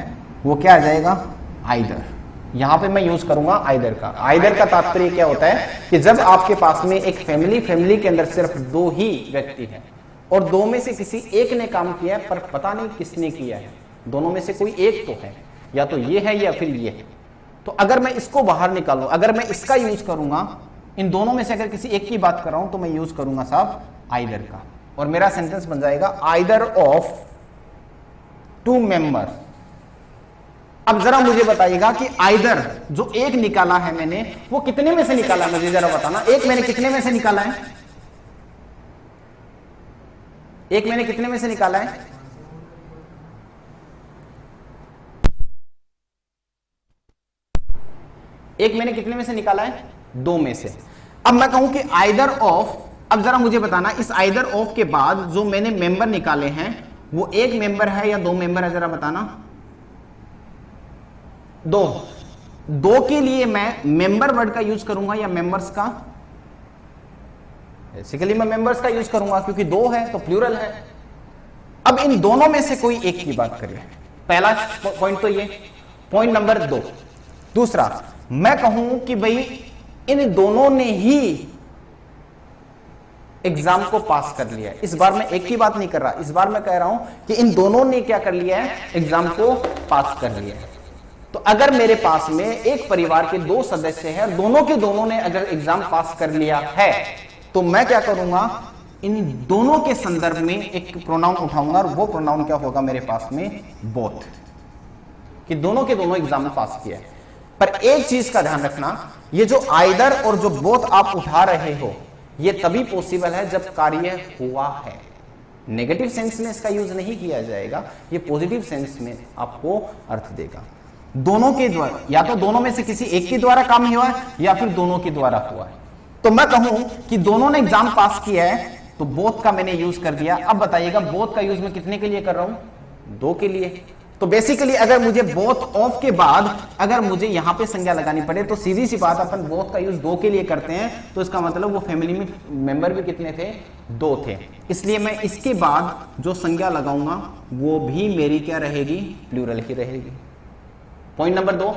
A: वो क्या आ जाएगा, आइदर। यहां पे मैं यूज करूंगा आइदर का। आइदर का तात्पर्य क्या होता है कि जब आपके पास में एक फैमिली के अंदर सिर्फ 2 ही व्यक्ति हैं और 2 में से किसी एक ने काम किया है पर पता नहीं किसने किया है, दोनों में से कोई एक तो है, या तो ये है या फिर ये है, तो अगर मैं इसको बाहर निकालूं, अगर मैं इसका यूज करूंगा, इन दोनों में से अगर किसी एक की बात कर रहा हूं तो मैं यूज करूंगा साहब आइदर का, और मेरा सेंटेंस बन जाएगा आइदर ऑफ टू मेंबर। अब जरा मुझे बताइएगा कि आइदर जो एक निकाला है मैंने, वो कितने में से निकाला है, मुझे जरा बताना। एक मैंने कितने में से निकाला है? एक मैंने कितने में से निकाला है? एक मैंने कितने में से निकाला है? 2 में से। अब मैं कहूं कि आइदर ऑफ, अब जरा मुझे बताना इस आइदर ऑफ के बाद जो मैंने मेंबर निकाले हैं वो एक मेंबर है या 2 मेंबर है, जरा बताना। 2 के लिए मैं मेंबर वर्ड का यूज करूंगा या मेंबर्स का? बेसिकली मैं मेंबर्स का यूज करूंगा क्योंकि 2 है तो प्लूरल है। अब इन दोनों में से कोई एक की बात करिए। पहला पॉइंट तो ये, पॉइंट नंबर 2। दूसरा, मैं कहूं कि भाई इन दोनों ने ही एग्जाम को पास कर लिया है। इस बार मैं एक की बात नहीं कर रहा, इस बार मैं कह रहा हूं कि इन दोनों ने क्या कर लिया है? एग्जाम को पास कर लिया है। तो अगर मेरे पास में एक परिवार के 2 सदस्य हैं, दोनों के दोनों ने अगर एग्जाम पास कर लिया है, तो मैं क्या करूंगा? इन दोनों के संदर्भ में एक प्रोनाउन उठाऊंगा, और वो प्रोनाउन क्या होगा मेरे पास में? बोथ, कि दोनों के दोनों एग्जाम में पास किया है। पर एक चीज का ध्यान रखना, ये जो आइदर और जो बोथ आप उठा रहे हो, ये तभी पॉसिबल है जब कार्य हुआ है। नेगेटिव सेंस में इसका यूज नहीं किया जाएगा, ये पॉजिटिव सेंस में आपको अर्थ देगा। दोनों के द्वारा, या तो दोनों में से किसी एक के द्वारा काम हुआ है या फिर दोनों के द्वारा हुआ है। तो मैं कहूं कि दोनों ने एग्जाम पास किया है, तो बोथ का मैंने यूज कर दिया। अब बताइएगा बोथ का यूज मैं कितने के लिए कर रहा हूं? 2 के लिए। तो बेसिकली अगर मुझे बोथ ऑफ के बाद अगर मुझे यहां पे संज्ञा लगानी पड़े, तो सीधी सी बात, अपन बोथ का यूज 2 के लिए करते हैं, तो इसका मतलब वो फैमिली में मेंबर भी कितने थे? 2 थे। इसलिए मैं इसके बाद जो संज्ञा लगाऊंगा वो भी मेरी क्या रहेगी? प्लूरल ही रहेगी। Point number 2।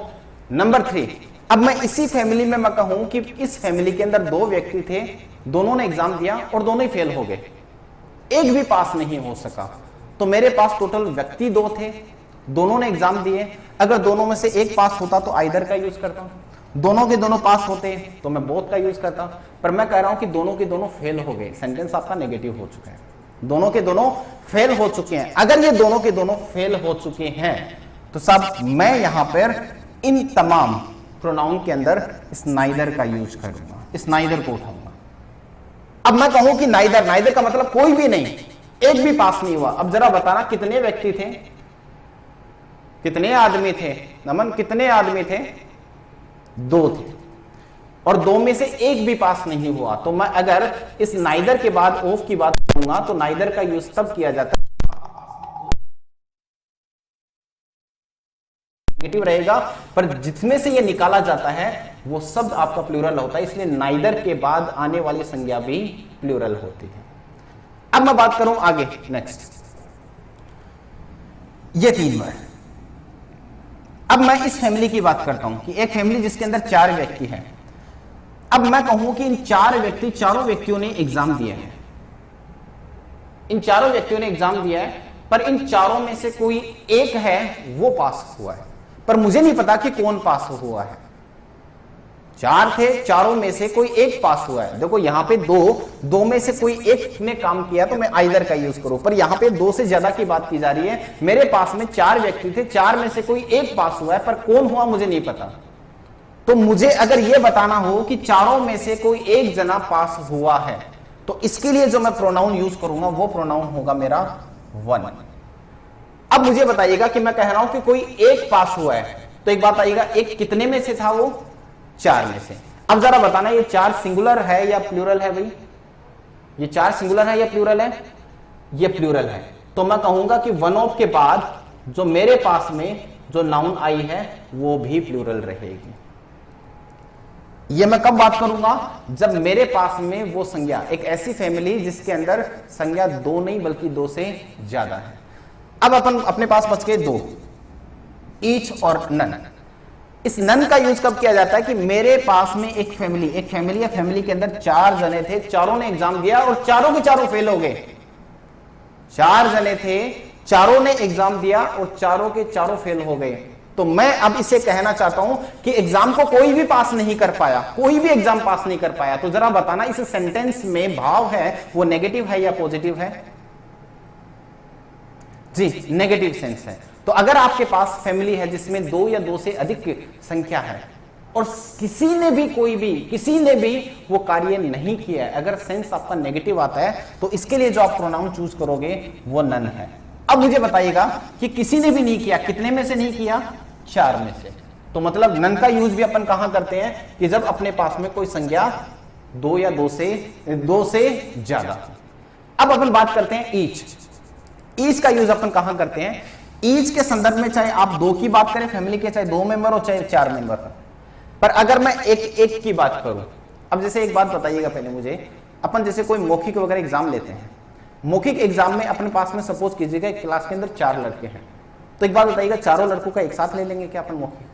A: नंबर 3, अब मैं इसी फैमिली में मैं कहूं कि इस फैमिली के अंदर 2 व्यक्ति थे, दोनों ने एग्जाम दिया और दोनों ही फेल हो गए, एक भी पास नहीं हो सका। तो मेरे पास टोटल व्यक्ति 2 थे, दोनों ने एग्जाम दिए। अगर दोनों में से एक पास होता तो आइदर का यूज करता, दोनों के दोनों पास होते तो मैं बोथ का यूज करता। पर मैं कह रहा हूं कि दोनों के दोनों फेल हो गए, सेंटेंस आपका नेगेटिव हो चुका है। दोनों के दोनों फेल हो चुके हैं। अगर ये दोनों के दोनों फेल हो चुके हैं तो सब मैं यहां पर इन तमाम प्रोनाउन के अंदर इस नाइदर का यूज करूंगा, इस नाइदर को उठाऊंगा। अब मैं कहूं कि नाइदर, नाइदर का मतलब कोई भी नहीं, एक भी पास नहीं हुआ। अब जरा बताना कितने व्यक्ति थे, कितने आदमी थे? नमन, कितने आदमी थे? 2 थे, और 2 में से एक भी पास नहीं हुआ। तो मैं अगर इस नाइदर के बाद ऑफ की बात करूंगा तो नाइदर का यूज तब किया जाता है नेगेटिव रहेगा, पर जिसमें से ये निकाला जाता है वो शब्द आपका प्लूरल होता है, इसलिए नाइदर के बाद आने वाली संज्ञा भी प्लूरल होती है। अब मैं बात करूं आगे, नेक्स्ट, ये 3 वर्ड। अब मैं इस फैमिली की बात करता हूं कि एक फैमिली जिसके अंदर 4 व्यक्ति हैं। अब मैं कहूं कि इन 4 व्यक्ति, चारों व्यक्तियों ने एग्जाम दिया है, इन चारों व्यक्तियों ने एग्जाम दिया है, पर इन चारों में से कोई एक है वो पास हुआ है, पर मुझे नहीं पता कि कौन पास हुआ है। 4 थे, चारों में से कोई एक पास हुआ है। देखो यहां पे 2 में से कोई एक ने काम किया तो मैं आइदर का यूज करूं, पर यहां पे 2 से ज्यादा की बात की जा रही है। मेरे पास में 4 व्यक्ति थे, 4 में से कोई एक पास हुआ है, पर कौन हुआ मुझे नहीं पता। तो मुझे अगर यह बताना हो कि चारों में से कोई एक जना पास हुआ है, तो इसके लिए जो मैं प्रोनाउन यूज करूंगा वो प्रोनाउन होगा मेरा 1। अब मुझे बताइएगा कि मैं कह रहा हूं कि कोई एक पास हुआ है, तो एक बात आइएगा, एक कितने में से था? वो 4 में से। अब जरा बताना ये 4 सिंगुलर है या प्लूरल है? भाई ये 4 सिंगुलर है या प्लूरल है? ये प्लूरल है। तो मैं कहूंगा कि 1 ऑफ के बाद जो मेरे पास में जो नाउन आई है वो भी प्लूरल रहेगी। ये मैं कब बात करूंगा? जब मेरे पास में वो संज्ञा, एक ऐसी फैमिली जिसके अंदर संज्ञा 2 नहीं बल्कि 2 से ज्यादा है। अब अपन अपने पास बच गए 2, ईच और नन। इस नन का यूज कब किया जाता है कि मेरे पास में एक फैमिली या फैमिली के अंदर 4 जने थे, चारों ने एग्जाम दिया और चारों के चारों फेल हो गए। 4 जने थे, चारों ने एग्जाम दिया और चारों के चारों फेल हो गए। तो मैं अब इसे कहना चाहता हूं कि एग्जाम को कोई भी पास नहीं कर पाया, कोई भी एग्जाम पास नहीं कर पाया, तो जरा बताना इस सेंटेंस में भाव है वो नेगेटिव है या पॉजिटिव है? जी, नेगेटिव सेंस है। तो अगर आपके पास फैमिली है जिसमें 2 या 2 से अधिक संख्या है और किसी ने भी वो कार्य नहीं किया है, अगर सेंस आपका नेगेटिव आता है तो इसके लिए जो आप प्रोनाउन चूज करोगे वो नन है। अब मुझे बताइएगा कि किसी ने भी नहीं किया, कितने में से नहीं किया? 4 में से। तो मतलब नन का यूज भी अपन कहां करते हैं कि जब अपने पास में कोई संख्या 2 या 2 से ज्यादा। अब अपन बात करते हैं ईच। ईच का यूज अपन कहां करते हैं? ईच के संदर्भ में चाहे आप 2 की बात करें फैमिली के, चाहे 2 मेंबर हो चाहे 4 मेंबर हो, पर अगर मैं एक की बात करूं, अब जैसे एक बात बताइएगा पहले मुझे, अपन जैसे कोई मौखिक वगैरह एग्जाम लेते हैं, मौखिक एग्जाम में अपने पास में सपोज कीजिएगा एक क्लास के अंदर 4 लड़के हैं, तो एक बात बताइएगा चारों लड़कों का एक साथ ले लेंगे क्या अपन मौखिक?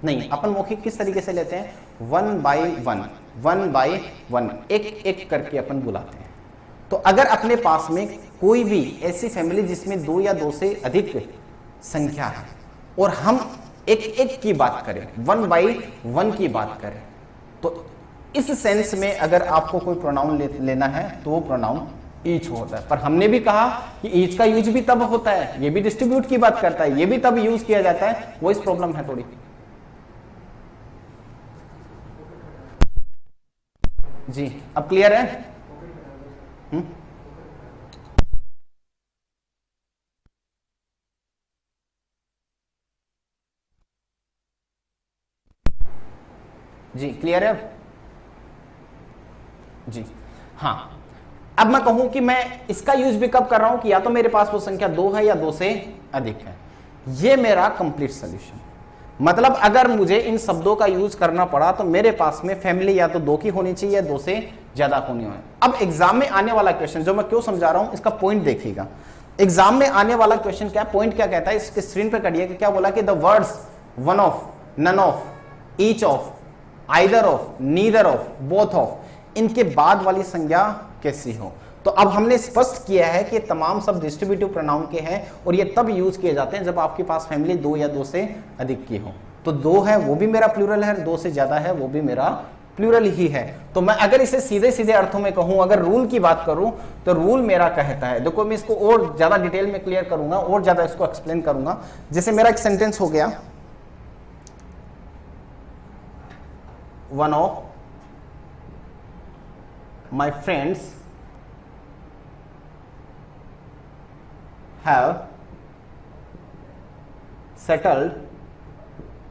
A: नहीं, अपन मौखिक किस तरीके से लेते हैं? 1 by 1 एक करके अपन बुलाते हैं। तो अगर अपने पास में कोई भी ऐसी फैमिली जिसमें 2 या 2 से अधिक संख्या है और हम एक की बात करें, 1 by 1 की बात करें, तो इस सेंस में अगर आपको कोई प्रोनाउन लेना है तो वो प्रोनाउन ईच होता है। पर हमने भी कहा कि ईच का यूज भी तब होता है, ये भी डिस्ट्रीब्यूट की बात करता है, ये भी तब यूज किया जाता है, वो इस प्रॉब्लम है थोड़ी। जी, अब क्लियर है? जी क्लियर है जी। हाँ, अब मैं कहूं कि मैं इसका यूज भी कब कर रहा हूं कि या तो मेरे पास वो संख्या 2 है या 2 से अधिक है, ये मेरा कंप्लीट सॉल्यूशन। मतलब अगर मुझे इन शब्दों का यूज करना पड़ा तो मेरे पास में फैमिली या तो 2 की होनी चाहिए या 2 से ज्यादा होनी है। अब एग्जाम में आने वाला क्वेश्चन जो मैं क्यों समझा रहा हूं इसका पॉइंट देखिएगा। एग्जाम में आने वाला क्वेश्चन क्या पॉइंट क्या कहता है, इसके स्क्रीन पर करिए कि क्या बोला कि the words one of, none of, each of, either of, neither of, both of, इनके बाद वाली संज्ञा कैसी हो। तो अब हमने स्पष्ट किया है कि तमाम सब डिस्ट्रीब्यूटिव प्रोनाउन के हैं और ये तब यूज किए जाते हैं जब आपके पास फैमिली 2 या 2 से अधिक की हो। तो 2 है वो भी मेरा प्लूरल है, 2 से ज्यादा है वो भी मेरा प्लूरल ही है। तो मैं अगर इसे सीधे सीधे अर्थों में कहूं, अगर रूल की बात करूं तो रूल मेरा कहता है, देखो मैं इसको और ज्यादा डिटेल में क्लियर करूंगा और ज्यादा इसको एक्सप्लेन करूंगा। जैसे मेरा एक सेंटेंस हो गया, one of my friends have settled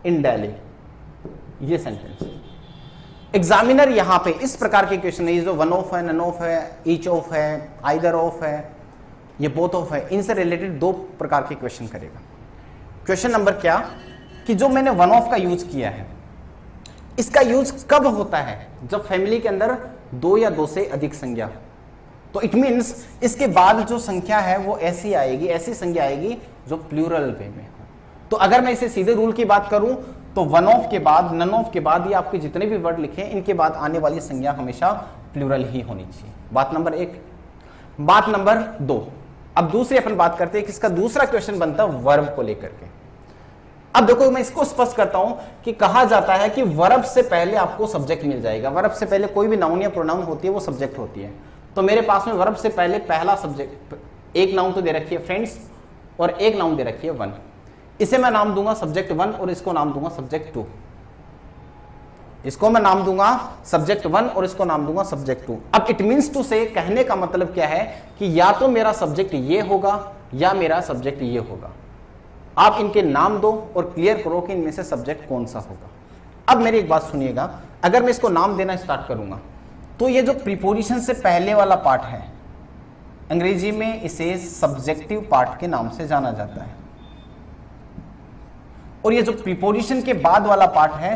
A: in Delhi, ये सेंटेंस। एग्जामिनर यहां पे इस प्रकार के क्वेश्चन है, ये जो वन ऑफ है, नन ऑफ है, ईच ऑफ है, आइदर ऑफ है, ये बोथ ऑफ है, इनसे रिलेटेड 2 प्रकार के क्वेश्चन करेगा। क्वेश्चन नंबर क्या कि जो मैंने वन ऑफ का यूज किया है इसका यूज कब होता है? जब फैमिली के अंदर 2 या 2 से अधिक संख्या, तो इट मीन्स इसके बाद जो संख्या है वो ऐसी आएगी, ऐसी संख्या आएगी जो प्लूरल वे में हो। तो अगर मैं इसे सीधे रूल की बात करूं तो वन ऑफ के बाद, नन ऑफ के बाद, ये आपके जितने भी वर्ड लिखे इनके बाद आने वाली संज्ञा हमेशा प्लूरल ही होनी चाहिए। बात नंबर 1। बात नंबर 2, अब दूसरी अपन बात करते हैं कि इसका दूसरा क्वेश्चन बनता है वर्ब को लेकर के। अब देखो मैं इसको स्पष्ट करता हूं कि कहा जाता है कि वर्ब से पहले आपको सब्जेक्ट मिल जाएगा। वर्ब से पहले कोई भी नाउन या प्रोनाउन होती है वो सब्जेक्ट होती है। तो मेरे पास में वर्ब से पहले पहला सब्जेक्ट, एक नाउन तो दे रखी है फ्रेंड्स और एक नाउन दे रखी है वन, इसे मैं नाम दूंगा सब्जेक्ट 1 और इसको नाम दूंगा सब्जेक्ट 2। इसको मैं नाम दूंगा सब्जेक्ट 1 और इसको नाम दूंगा सब्जेक्ट 2। अब इट मीन्स टू से कहने का मतलब क्या है कि या तो मेरा सब्जेक्ट ये होगा या मेरा सब्जेक्ट ये होगा। आप इनके नाम दो और क्लियर करो कि इनमें से सब्जेक्ट कौन सा होगा। अब मेरी एक बात सुनिएगा, अगर मैं इसको नाम देना स्टार्ट करूंगा तो ये जो प्रीपोजिशन से पहले वाला पार्ट है अंग्रेजी में इसे सब्जेक्टिव पार्ट के नाम से जाना जाता है, और ये जो प्रीपोजिशन के बाद वाला पार्ट है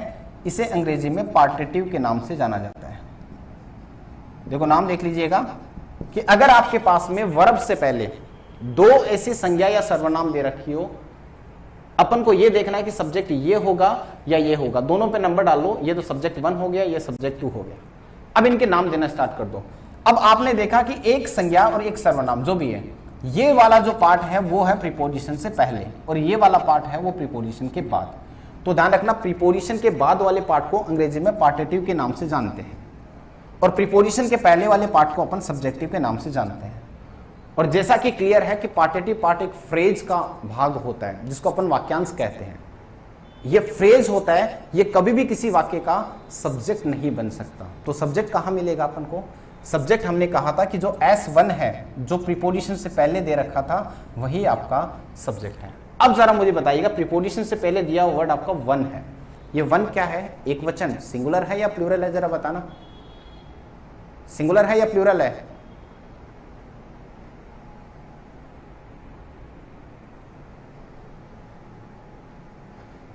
A: इसे अंग्रेजी में पार्टिटिव के नाम से जाना जाता है। देखो नाम देख लीजिएगा कि अगर आपके पास में वर्ब से पहले 2 ऐसी संज्ञा या सर्वनाम दे रखी हो, अपन को ये देखना है कि सब्जेक्ट ये होगा या ये होगा, दोनों पे नंबर डाल लो, ये तो सब्जेक्ट 1 हो गया, ये सब्जेक्ट 2 हो गया। अब इनके नाम देना स्टार्ट कर दो। अब आपने देखा कि एक संज्ञा और एक सर्वनाम जो भी है, ये वाला जो पार्ट है वो है प्रीपोजिशन से पहले और ये वाला पार्ट है वो प्रीपोजिशन के बाद। तो ध्यान रखना, प्रीपोजिशन के बाद वाले पार्ट को अंग्रेजी में पार्टेटिव के नाम से जानते हैं और प्रीपोजिशन के पहले वाले पार्ट को अपन सब्जेक्टिव के नाम से जानते हैं। और जैसा कि क्लियर है कि पार्टेटिव पार्ट एक फ्रेज का भाग होता है जिसको अपन वाक्यांश कहते हैं। ये फ्रेज होता है, ये कभी भी किसी वाक्य का सब्जेक्ट नहीं बन सकता। तो सब्जेक्ट कहां मिलेगा अपन को? सब्जेक्ट हमने कहा था कि जो S1 है, जो प्रीपोजिशन से पहले दे रखा था, वही आपका सब्जेक्ट है। अब जरा मुझे बताइएगा, प्रीपोजिशन से पहले दिया हुआ वर्ड आपका वन है, ये वन क्या है? एक वचन, सिंगुलर है या प्लूरल है? जरा बताना, सिंगुलर है या प्लूरल है?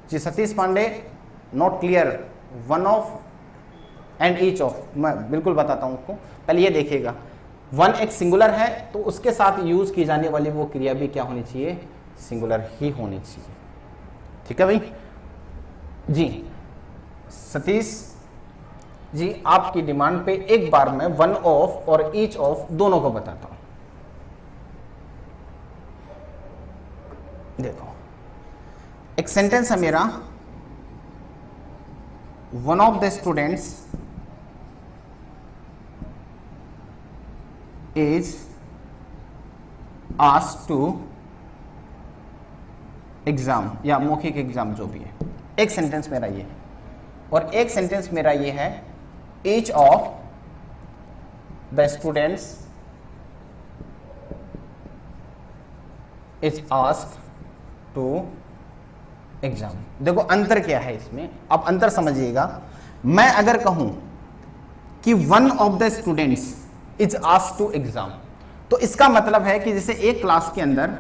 A: जी Satish Pandey, not clear, one of and each of. मैं बिल्कुल बताता हूं आपको, पहले ये देखिएगा, वन एक सिंगुलर है तो उसके साथ यूज की जाने वाली वो क्रिया भी क्या होनी चाहिए? सिंगुलर ही होनी चाहिए। ठीक है भाई जी। सतीश जी, आपकी डिमांड पे एक बार मैं वन ऑफ और ईच ऑफ दोनों को बताता हूं। देखो, एक सेंटेंस है मेरा, one of the students is asked to exam या मौखिक एग्जाम, जो भी है। एक सेंटेंस मेरा ये है और एक सेंटेंस मेरा ये है, each of the students is asked to exam. देखो अंतर क्या है इसमें, अब अंतर समझिएगा। मैं अगर कहूं कि one of the students is asked to exam, तो इसका मतलब है कि जैसे एक क्लास के अंदर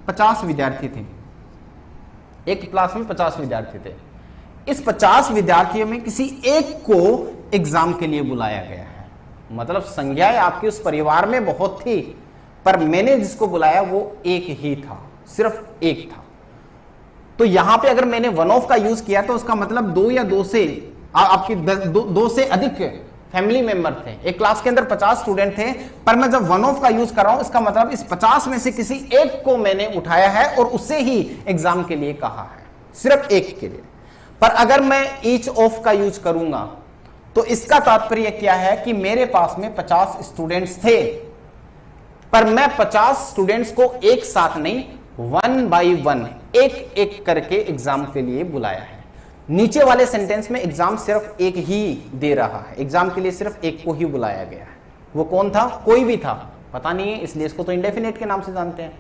A: 50 विद्यार्थी थे, एक क्लास में 50 विद्यार्थी थे, इस 50 विद्यार्थियों में किसी एक को एग्जाम के लिए बुलाया गया है। मतलब संज्ञाएं आपके उस परिवार में बहुत थी, पर मैंने जिसको बुलाया वो एक ही था, सिर्फ एक था। तो यहां पे अगर मैंने वन ऑफ का यूज किया तो उसका मतलब दो या दो से आपकी दो से अधिक फैमिली मेंबर थे। एक क्लास के अंदर 50 स्टूडेंट थे, पर मैं जब वन ऑफ का यूज कर रहा हूं, इसका मतलब इस 50 में से किसी एक को मैंने उठाया है और उसे ही एग्जाम के लिए कहा है, सिर्फ एक के लिए। पर अगर मैं ईच ऑफ का यूज करूंगा तो इसका तात्पर्य क्या है कि मेरे पास में 50 स्टूडेंट्स थे, पर मैं 50 स्टूडेंट्स को एक साथ नहीं, वन बाई वन, एक एक करके एग्जाम के लिए बुलाया है। नीचे वाले सेंटेंस में एग्जाम सिर्फ एक ही दे रहा है, एग्जाम के लिए सिर्फ एक को ही बुलाया गया है। वो कौन था? कोई भी था, पता नहीं है, इसलिए इसको तो इंडेफिनेट के नाम से जानते हैं।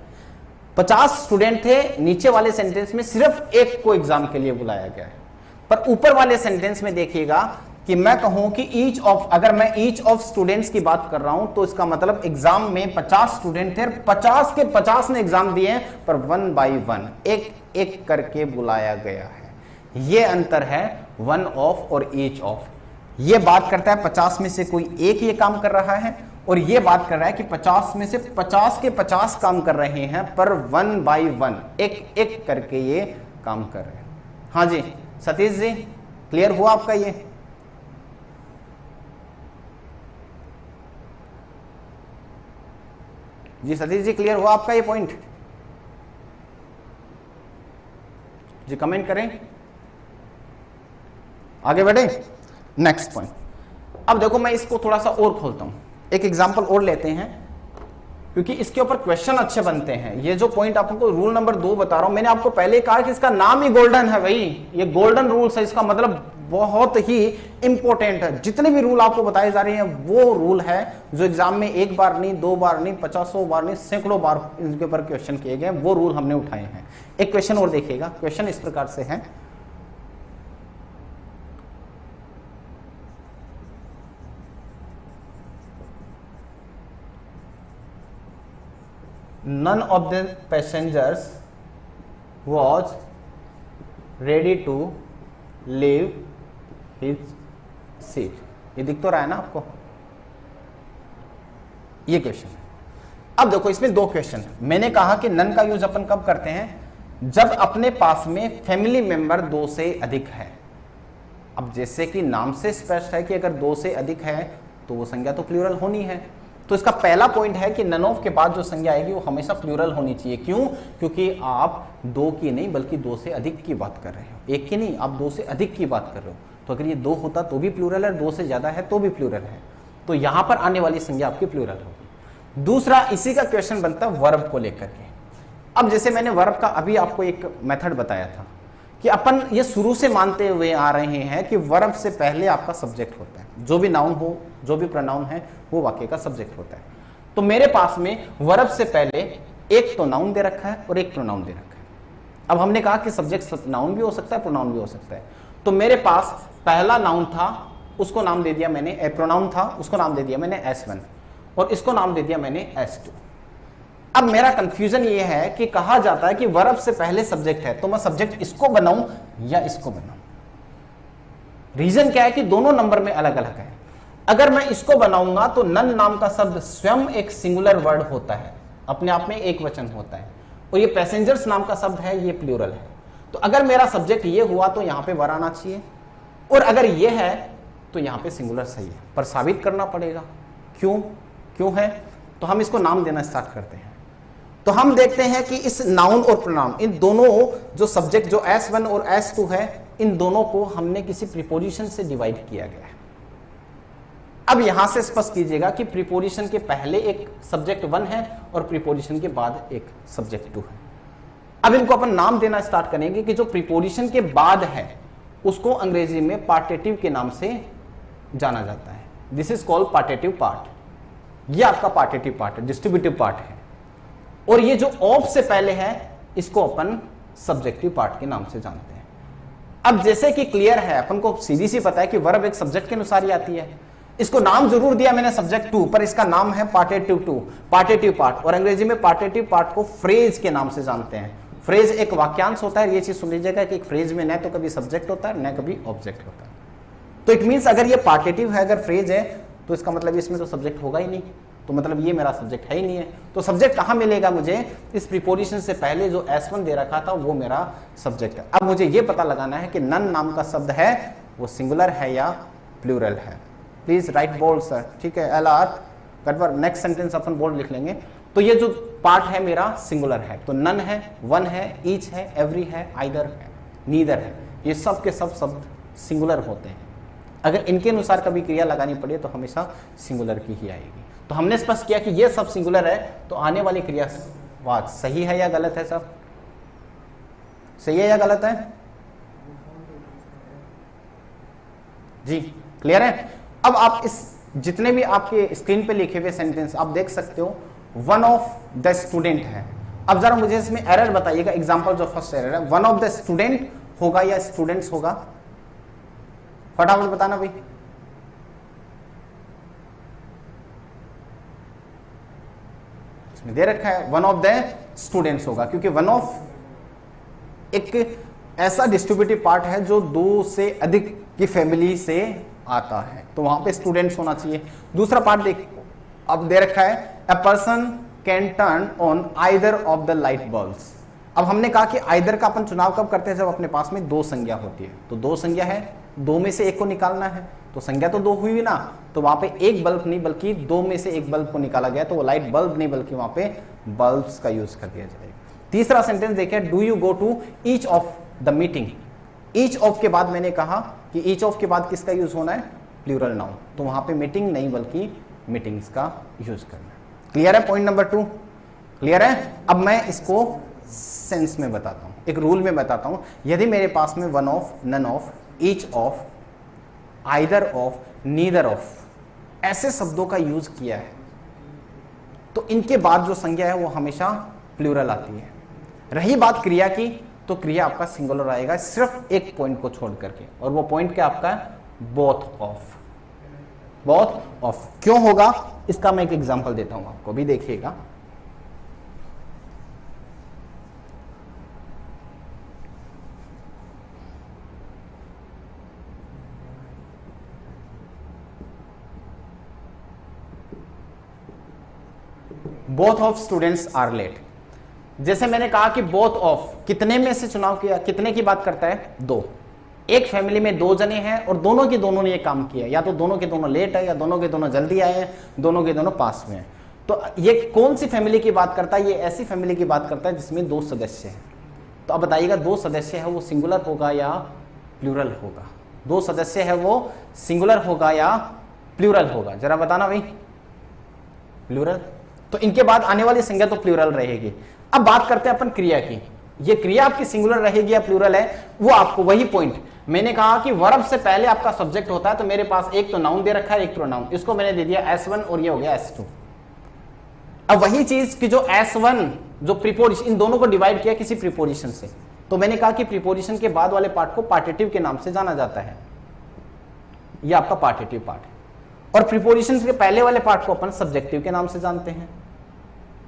A: 50 स्टूडेंट थे, नीचे वाले सेंटेंस में सिर्फ एक को एग्जाम के लिए बुलाया गया है। पर ऊपर वाले सेंटेंस में देखिएगा कि मैं कहूं कि ईच ऑफ, अगर मैं ईच ऑफ स्टूडेंट्स की बात कर रहा हूं तो इसका मतलब एग्जाम में 50 स्टूडेंट थे, 50 के 50 ने एग्जाम दिए हैं, पर वन बाई वन, एक एक करके बुलाया गया है। ये अंतर है वन ऑफ और ईच ऑफ। ये बात करता है 50 में से कोई एक ये काम कर रहा है, और ये बात कर रहा है कि 50 में से 50 के 50 काम कर रहे हैं, पर वन बाई वन, एक एक करके ये काम कर रहे हैं। हाँ जी सतीश जी, क्लियर हुआ आपका ये? जी सतीश जी, क्लियर हुआ आपका ये पॉइंट? जी कमेंट करें, आगे बढ़े। नेक्स्ट पॉइंट, अब देखो मैं इसको थोड़ा सा और खोलता हूं, एक एग्जांपल और लेते हैं, क्योंकि इसके ऊपर क्वेश्चन अच्छे बनते हैं। ये जो पॉइंट आपको रूल नंबर 2 बता रहा हूं, मैंने आपको पहले कहा कि इसका नाम ही गोल्डन है भाई, ये गोल्डन रूल्स है, इसका मतलब बहुत ही इंपॉर्टेंट है। जितने भी रूल आपको बताए जा रहे हैं वो रूल है जो एग्जाम में एक बार नहीं, दो बार नहीं, 50 बार नहीं, सैकड़ों बार इनके ऊपर क्वेश्चन किए गए, वो रूल हमने उठाए हैं। एक क्वेश्चन और देखिएगा, क्वेश्चन इस प्रकार से है, none of the passengers was ready to leave his seat। ये दिख तो रहा है ना आपको, ये क्वेश्चन। अब देखो इसमें दो क्वेश्चन है। मैंने कहा कि नन का यूज अपन कब करते हैं? जब अपने पास में फैमिली मेंबर 2 से अधिक है। अब जैसे कि नाम से स्पष्ट है कि अगर 2 से अधिक है तो वो संज्ञा तो प्लूरल होनी है। तो इसका पहला पॉइंट है कि नन ऑफ के बाद जो संज्ञा आएगी वो हमेशा प्लूरल होनी चाहिए। क्यों? क्योंकि आप दो की नहीं बल्कि दो से अधिक की बात कर रहे हो, एक की नहीं, आप दो से अधिक की बात कर रहे हो। तो अगर ये दो होता तो भी प्लूरल है, दो से ज्यादा है तो भी प्लूरल है, तो यहां पर आने वाली संज्ञा आपकी प्लूरल होगी। दूसरा, इसी का क्वेश्चन बनता है वर्ब को लेकर के। अब जैसे मैंने वर्ब का अभी आपको एक मेथड बताया था कि अपन ये शुरू से मानते हुए आ रहे हैं कि वर्ब से पहले आपका सब्जेक्ट होता है, जो भी नाउन हो, जो भी प्रोनाउन है, वो वाक्य का सब्जेक्ट होता है। तो मेरे पास में वर्ब से पहले एक तो नाउन दे रखा है और एक प्रोनाउन दे रखा है। अब हमने कहा कि सब्जेक्ट नाउन भी हो सकता है, प्रोनाउन भी हो सकता है। तो मेरे पास पहला नाउन था, उसको नाम दे दिया मैंने, प्रोनाउन था, उसको नाम दे दिया मैंने S1 और इसको नाम दे दिया मैंने S2। अब मेरा कंफ्यूजन ये है कि कहा जाता है कि वर्ब से पहले सब्जेक्ट है, तो मैं सब्जेक्ट इसको बनाऊं या इसको बनाऊं। रीजन क्या है कि दोनों नंबर में अलग अलग है। अगर मैं इसको बनाऊंगा तो नन नाम का शब्द स्वयं एक सिंगुलर वर्ड होता है, अपने आप में एक वचन होता है, और ये पैसेंजर्स नाम का शब्द है, ये प्लूरल है। तो अगर मेरा सब्जेक्ट ये हुआ तो यहां पे वर आना चाहिए, और अगर ये है तो यहां पे सिंगुलर सही है, पर साबित करना पड़ेगा। क्यों है? तो हम इसको नाम देना स्टार्ट करते हैं। तो हम देखते हैं कि इस नाउन और प्रोनाउन, इन दोनों जो सब्जेक्ट जो S1 और S2 है, इन दोनों को हमने किसी प्रीपोजिशन से डिवाइड किया गया है। अब यहां से स्पष्ट कीजिएगा कि प्रीपोजिशन के पहले एक सब्जेक्ट 1 है और प्रीपोजिशन के बाद एक सब्जेक्ट 2 है। अब इनको अपन नाम देना स्टार्ट करेंगे कि जो प्रीपोजिशन के बाद है उसको अंग्रेजी में पार्टेटिव के नाम से जाना जाता है। This is called partitive part. ये आपका पार्टेटिव पार्ट है, डिस्ट्रीब्यूटिव पार्ट है। और ये जो ऑफ से पहले है इसको अपन सब्जेक्टिव पार्ट के नाम से जानते हैं। अब जैसे कि क्लियर है, अपन को सीधी सी पता है कि वर्ब एक सब्जेक्ट के अनुसार ही आती है। इसको नाम जरूर दिया मैंने सब्जेक्ट 2, पर इसका नाम है पार्टेटिव 2, पार्टेटिव पार्ट। और अंग्रेजी में पार्टेटिव पार्ट को फ्रेज के नाम से जानते हैं। फ्रेज एक वाक्यांश होता है। ये चीज सुन लीजिएगा कि एक फ्रेज में न तो कभी सब्जेक्ट होता है न कभी ऑब्जेक्ट होता है। तो इट मीन्स अगर ये पार्टेटिव है, अगर फ्रेज है, तो इसका मतलब इसमें तो सब्जेक्ट होगा ही नहीं, तो मतलब ये मेरा सब्जेक्ट है ही नहीं है। तो सब्जेक्ट कहां मिलेगा मुझे? इस प्रीपोजिशन से पहले जो S1 दे रखा था वो मेरा सब्जेक्ट है। अब मुझे ये पता लगाना है कि नन नाम का शब्द है वो सिंगुलर है या प्लूरल है। प्लीज राइट बोल्ड सर, ठीक है। LR कटवर, नेक्स्ट सेंटेंस अपन बोल्ड लिख लेंगे। तो ये जो पार्ट है मेरा सिंगुलर है, तो नन है, वन है, ईच है, एवरी है, आइदर है, नीदर है, ये सब के सब शब्द सिंगुलर होते हैं। अगर इनके अनुसार कभी क्रिया लगानी पड़े तो हमेशा सिंगुलर की ही आएगी। तो हमने स्पष्ट किया कि ये सब सिंगुलर है, तो आने वाली क्रिया वाक्य सही है या गलत है? सब सही है या गलत है? जी क्लियर है। अब आप इस जितने भी आपके स्क्रीन पे लिखे हुए सेंटेंस आप देख सकते हो, वन ऑफ द स्टूडेंट है। अब जरा मुझे इसमें एरर बताइएगा। एग्जांपल जो फर्स्ट एरर है, वन ऑफ द स्टूडेंट होगा या स्टूडेंट्स होगा? फटाफट बताना भाई। इसमें दे रखा है वन ऑफ द स्टूडेंट्स होगा, क्योंकि वन ऑफ एक ऐसा डिस्ट्रीब्यूटिव पार्ट है जो दो से अधिक की फैमिली से आता है, तो वहां पे स्टूडेंट्स होना चाहिए। दूसरा पार्ट देख, अब दे रखा है a person can turn on either of the light bulbs. अब हमने कहा कि आइदर का अपन चुनाव कब करते हैं? जब अपने पास में दो संज्ञा होती है। तो दो संज्ञा है, दो में से एक को निकालना है, तो संज्ञा तो दो हुई ना, तो वहां पे एक बल्ब नहीं बल्कि दो में से एक बल्ब को निकाला गया, तो वो लाइट बल्ब नहीं बल्कि वहां पे बल्ब्स का यूज कर दिया जाएगा। तीसरा सेंटेंस देखिए, do you go to each of the meeting. Each of के बाद मैंने कहा कि ईच ऑफ के बाद किसका यूज होना है? प्लूरल नाउन, तो वहां पे मीटिंग नहीं बल्कि मीटिंग्स का यूज करना है। क्लियर है? पॉइंट नंबर 2 क्लियर है। अब मैं इसको सेंस में बताता हूं, एक रूल में बताता हूं। यदि मेरे पास में one of, none of, each of, either of, neither of ऐसे शब्दों का यूज किया है, तो इनके बाद जो संज्ञा है वो हमेशा प्लूरल आती है। रही बात क्रिया की, तो क्रिया आपका सिंगुलर आएगा सिर्फ एक पॉइंट को छोड़ करके, और वो पॉइंट क्या आपका है? Both of. बोथ ऑफ क्यों होगा? इसका मैं एक एग्जांपल देता हूं आपको, भी देखिएगा। Both of students are late. जैसे मैंने कहा कि बोथ ऑफ कितने में से चुनाव किया, कितने की बात करता है? दो। एक फैमिली में दो जने हैं और दोनों के दोनों ने ये काम किया, या तो दोनों के दोनों लेट है या दोनों के दोनों जल्दी आए हैं, दोनों के दोनों पास में हैं। तो ये कौन सी फैमिली की बात करता है? ये ऐसी फैमिली की बात करता है जिसमें दो सदस्य हैं। तो अब बताइएगा दो सदस्य है वो सिंगुलर होगा या प्लूरल होगा? दो सदस्य है वो सिंगुलर होगा या प्लूरल होगा? जरा बताना भाई। प्लूरल। तो इनके बाद आने वाली संज्ञा तो प्लूरल रहेगी। अब बात करते हैं अपन क्रिया की। ये क्रिया आपकी सिंगुलर रहेगी या प्लूरल है, वो आपको वही पॉइंट मैंने कहा कि वर्ब से पहले आपका सब्जेक्ट होता है। तो मेरे पास एक तो नाउन दे रखा है, एक प्रोनाउन, इसको मैंने दे दिया S1 और ये हो गया S2। अब वही चीज कि जो S1 जो प्रीपोजिशन, इन दोनों को डिवाइड किया किसी प्रीपोजिशन से, तो मैंने कहा कि प्रीपोजिशन के बाद वाले पार्ट को पार्टिटिव के नाम से जाना जाता है। ये आपका पार्टिटिव पार्ट है। और प्रीपोजिशन के पहले वाले पार्ट को अपन सब्जेक्टिव के नाम से जानते हैं।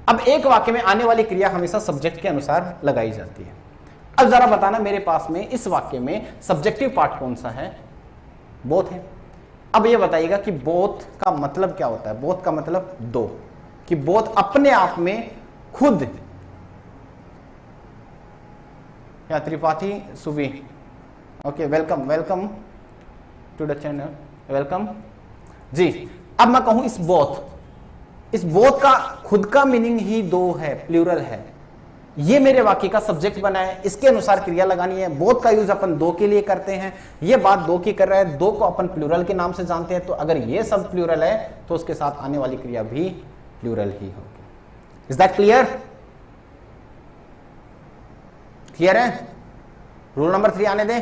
A: अब एक वाक्य में आने वाली क्रिया हमेशा सब्जेक्ट के अनुसार लगाई जाती है। अब जरा बताना मेरे पास में इस वाक्य में सब्जेक्टिव पार्ट कौन सा है? बोथ है। अब ये बताइएगा कि बोथ का मतलब क्या होता है? बोथ का मतलब दो, कि बोथ अपने आप में खुद, या Tripathi Subi, okay, welcome, welcome to the channel, welcome जी। अब मैं कहूं इस बोथ का खुद का मीनिंग ही दो है, प्लूरल है। ये मेरे वाक्य का सब्जेक्ट बना है, इसके अनुसार क्रिया लगानी है। बोथ का यूज अपन दो के लिए करते हैं, ये बात दो की कर रहा है, दो को अपन प्लूरल के नाम से जानते हैं। तो अगर ये सब प्लूरल है तो उसके साथ आने वाली क्रिया भी प्लूरल ही होगी। Is that clear? क्लियर है? रूल नंबर 3 आने दें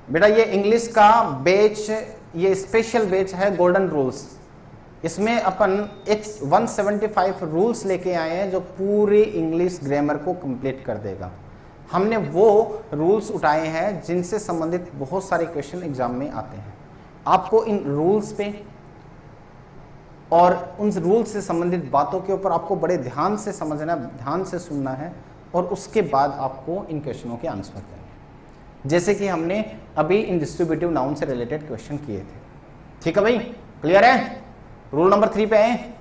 A: बेटा। ये इंग्लिश का बैच, ये स्पेशल बैच है गोल्डन रूल्स। इसमें अपन 175 रूल्स लेके आए हैं जो पूरी इंग्लिश ग्रामर को कंप्लीट कर देगा। हमने वो रूल्स उठाए हैं जिनसे संबंधित बहुत सारे क्वेश्चन एग्जाम में आते हैं। आपको इन रूल्स पे और उन रूल्स से संबंधित बातों के ऊपर आपको बड़े ध्यान से समझना, ध्यान से सुनना है, और उसके बाद आपको इन क्वेश्चनों के आंसर करने हैं, जैसे कि हमने अभी इन डिस्ट्रीब्यूटिव नाउन से रिलेटेड क्वेश्चन किए थे। ठीक है भाई? क्लियर है? रूल नंबर 3 पे है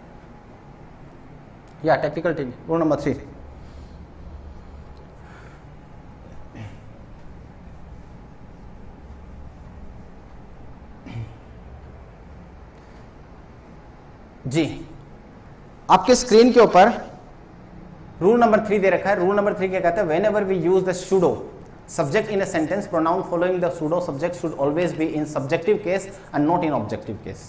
A: या टेक्निकल टीम? रूल नंबर 3 जी, आपके स्क्रीन के ऊपर रूल नंबर 3 दे रखा है। रूल नंबर 3 क्या कहता है? Whenever we use the pseudo subject in a sentence, pronoun following the pseudo subject should always be in subjective case and not in objective case।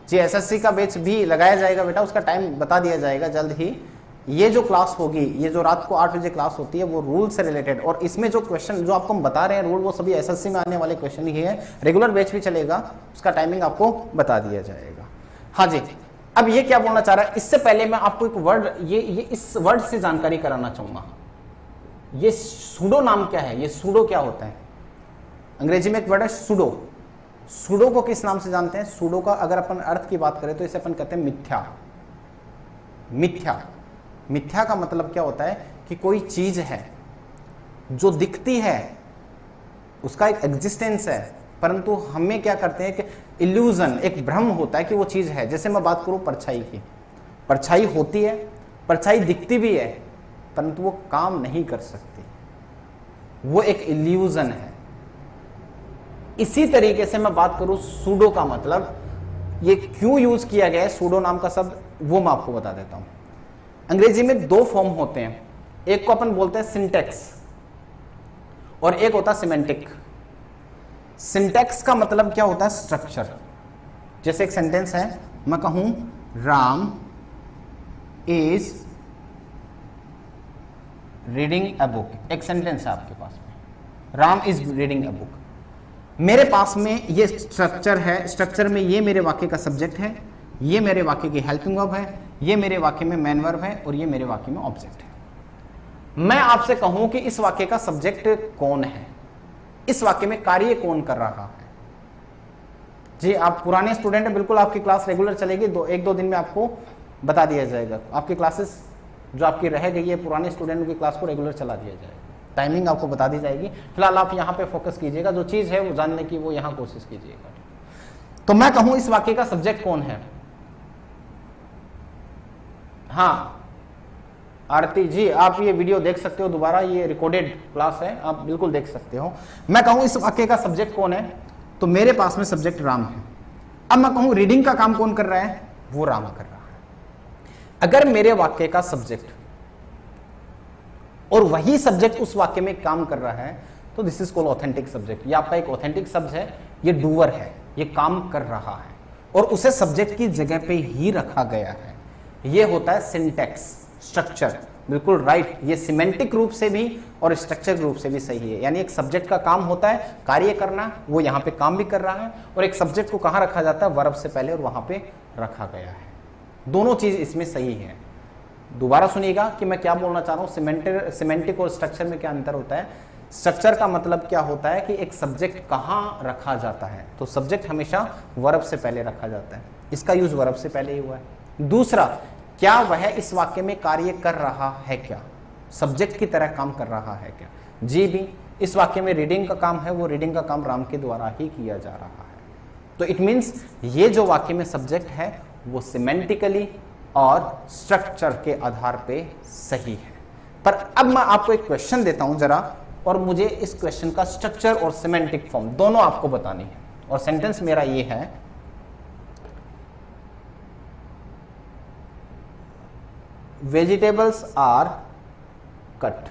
A: जी, SSC का batch भी लगाया जाएगा बेटा, उसका टाइम बता दिया जाएगा जल्द ही। ये जो क्लास होगी, ये जो रात को 8 बजे क्लास होती है, वो रूल से रिलेटेड, और इसमें जो क्वेश्चन जो आपको हम बता रहे हैं रूल, वो सभी एसएससी में आने वाले क्वेश्चन ही है। रेगुलर बैच भी चलेगा, उसका टाइमिंग आपको बता दिया जाएगा। हाँ जी, अब ये क्या बोलना चाह रहा है? इससे पहले मैं आपको एक वर्ड, ये इस वर्ड से जानकारी कराना चाहूंगा। ये सूडो नाम क्या है? ये सूडो क्या होता है? अंग्रेजी में एक वर्ड है सूडो। सूडो को किस नाम से जानते हैं? सूडो का अगर अपन अर्थ की बात करें तो इसे अपन कहते हैं मिथ्या। मिथ्या, मिथ्या का मतलब क्या होता है? कि कोई चीज है जो दिखती है, उसका एक एग्जिस्टेंस है, परंतु हमें क्या करते हैं कि इल्यूजन, एक भ्रम होता है कि वो चीज है। जैसे मैं बात करूं परछाई की, परछाई होती है, परछाई दिखती भी है, परंतु वो काम नहीं कर सकती, वो एक इल्यूजन है। इसी तरीके से मैं बात करूं सूडो का मतलब, ये क्यों यूज किया गया है सूडो नाम का शब्द, वो मैं आपको बता देता हूं। अंग्रेजी में 2 फॉर्म होते हैं, एक को अपन बोलते हैं सिंटैक्स और एक होता है सिमेंटिक। सिंटैक्स का मतलब क्या होता है? स्ट्रक्चर। जैसे एक सेंटेंस है, मैं कहूं Ram is reading a book, एक सेंटेंस है आपके पास में, Ram is reading a book. मेरे पास में ये स्ट्रक्चर है, स्ट्रक्चर में ये मेरे वाक्य का सब्जेक्ट है, ये मेरे वाक्य की हेल्पिंग वर्ब है, ये मेरे वाक्य में मेन वर्ब है, और ये मेरे वाक्य में ऑब्जेक्ट है। मैं आपसे कहूं कि इस वाक्य का सब्जेक्ट कौन है, इस वाक्य में कार्य कौन कर रहा है। जी, आप पुराने स्टूडेंट हैं, बिल्कुल आपकी क्लास रेगुलर चलेगी, 1-2 दिन में आपको बता दिया जाएगा। आपकी क्लासेस जो आपकी रह गई है, पुराने स्टूडेंट की क्लास को रेगुलर चला दिया जाएगा, टाइमिंग आपको बता दी जाएगी। फिलहाल आप यहाँ पे फोकस कीजिएगा, जो चीज है वो जानने की वो यहाँ कोशिश कीजिएगा। तो मैं कहूं इस वाक्य का सब्जेक्ट कौन है? हाँ, आरती जी, आप ये वीडियो देख सकते हो दोबारा, ये रिकॉर्डेड क्लास है, आप बिल्कुल देख सकते हो। मैं कहूं इस वाक्य का सब्जेक्ट कौन है, तो मेरे पास में सब्जेक्ट राम है। अब मैं कहूं रीडिंग का काम कौन कर रहा है, वो राम कर रहा है। अगर मेरे वाक्य का सब्जेक्ट और वही सब्जेक्ट उस वाक्य में काम कर रहा है, तो this is called authentic subject. ये आपका एक ऑथेंटिक शब्द है, ये डूअर है, ये काम कर रहा है और उसे सब्जेक्ट की जगह पे ही रखा गया है। ये होता है सिंटैक्स, स्ट्रक्चर। बिल्कुल राइट, ये सिमेंटिक रूप से भी और स्ट्रक्चर रूप से भी सही है। यानी एक सब्जेक्ट का काम होता है कार्य करना, वो यहाँ पे काम भी कर रहा है, और एक सब्जेक्ट को कहाँ रखा जाता है, वर्ब से पहले, और वहां पे रखा गया है। दोनों चीज इसमें सही है। दोबारा सुनिएगा कि मैं क्या बोलना चाह रहा हूँ। सिमेंटिक और स्ट्रक्चर में क्या अंतर होता है। स्ट्रक्चर का मतलब क्या होता है कि एक सब्जेक्ट कहाँ रखा जाता है, तो सब्जेक्ट हमेशा वर्ब से पहले रखा जाता है, इसका यूज वर्ब से पहले ही हुआ है। दूसरा, क्या वह इस वाक्य में कार्य कर रहा है, क्या सब्जेक्ट की तरह काम कर रहा है क्या। जी भी, इस वाक्य में रीडिंग का काम है, वो रीडिंग का काम राम के द्वारा ही किया जा रहा है। तो इट मीन्स ये जो वाक्य में सब्जेक्ट है वो सिमेंटिकली और स्ट्रक्चर के आधार पे सही है। पर अब मैं आपको एक क्वेश्चन देता हूं जरा, और मुझे इस क्वेश्चन का स्ट्रक्चर और सिमेंटिक फॉर्म दोनों आपको बतानी है। और सेंटेंस मेरा ये है, वेजिटेबल्स आर कट,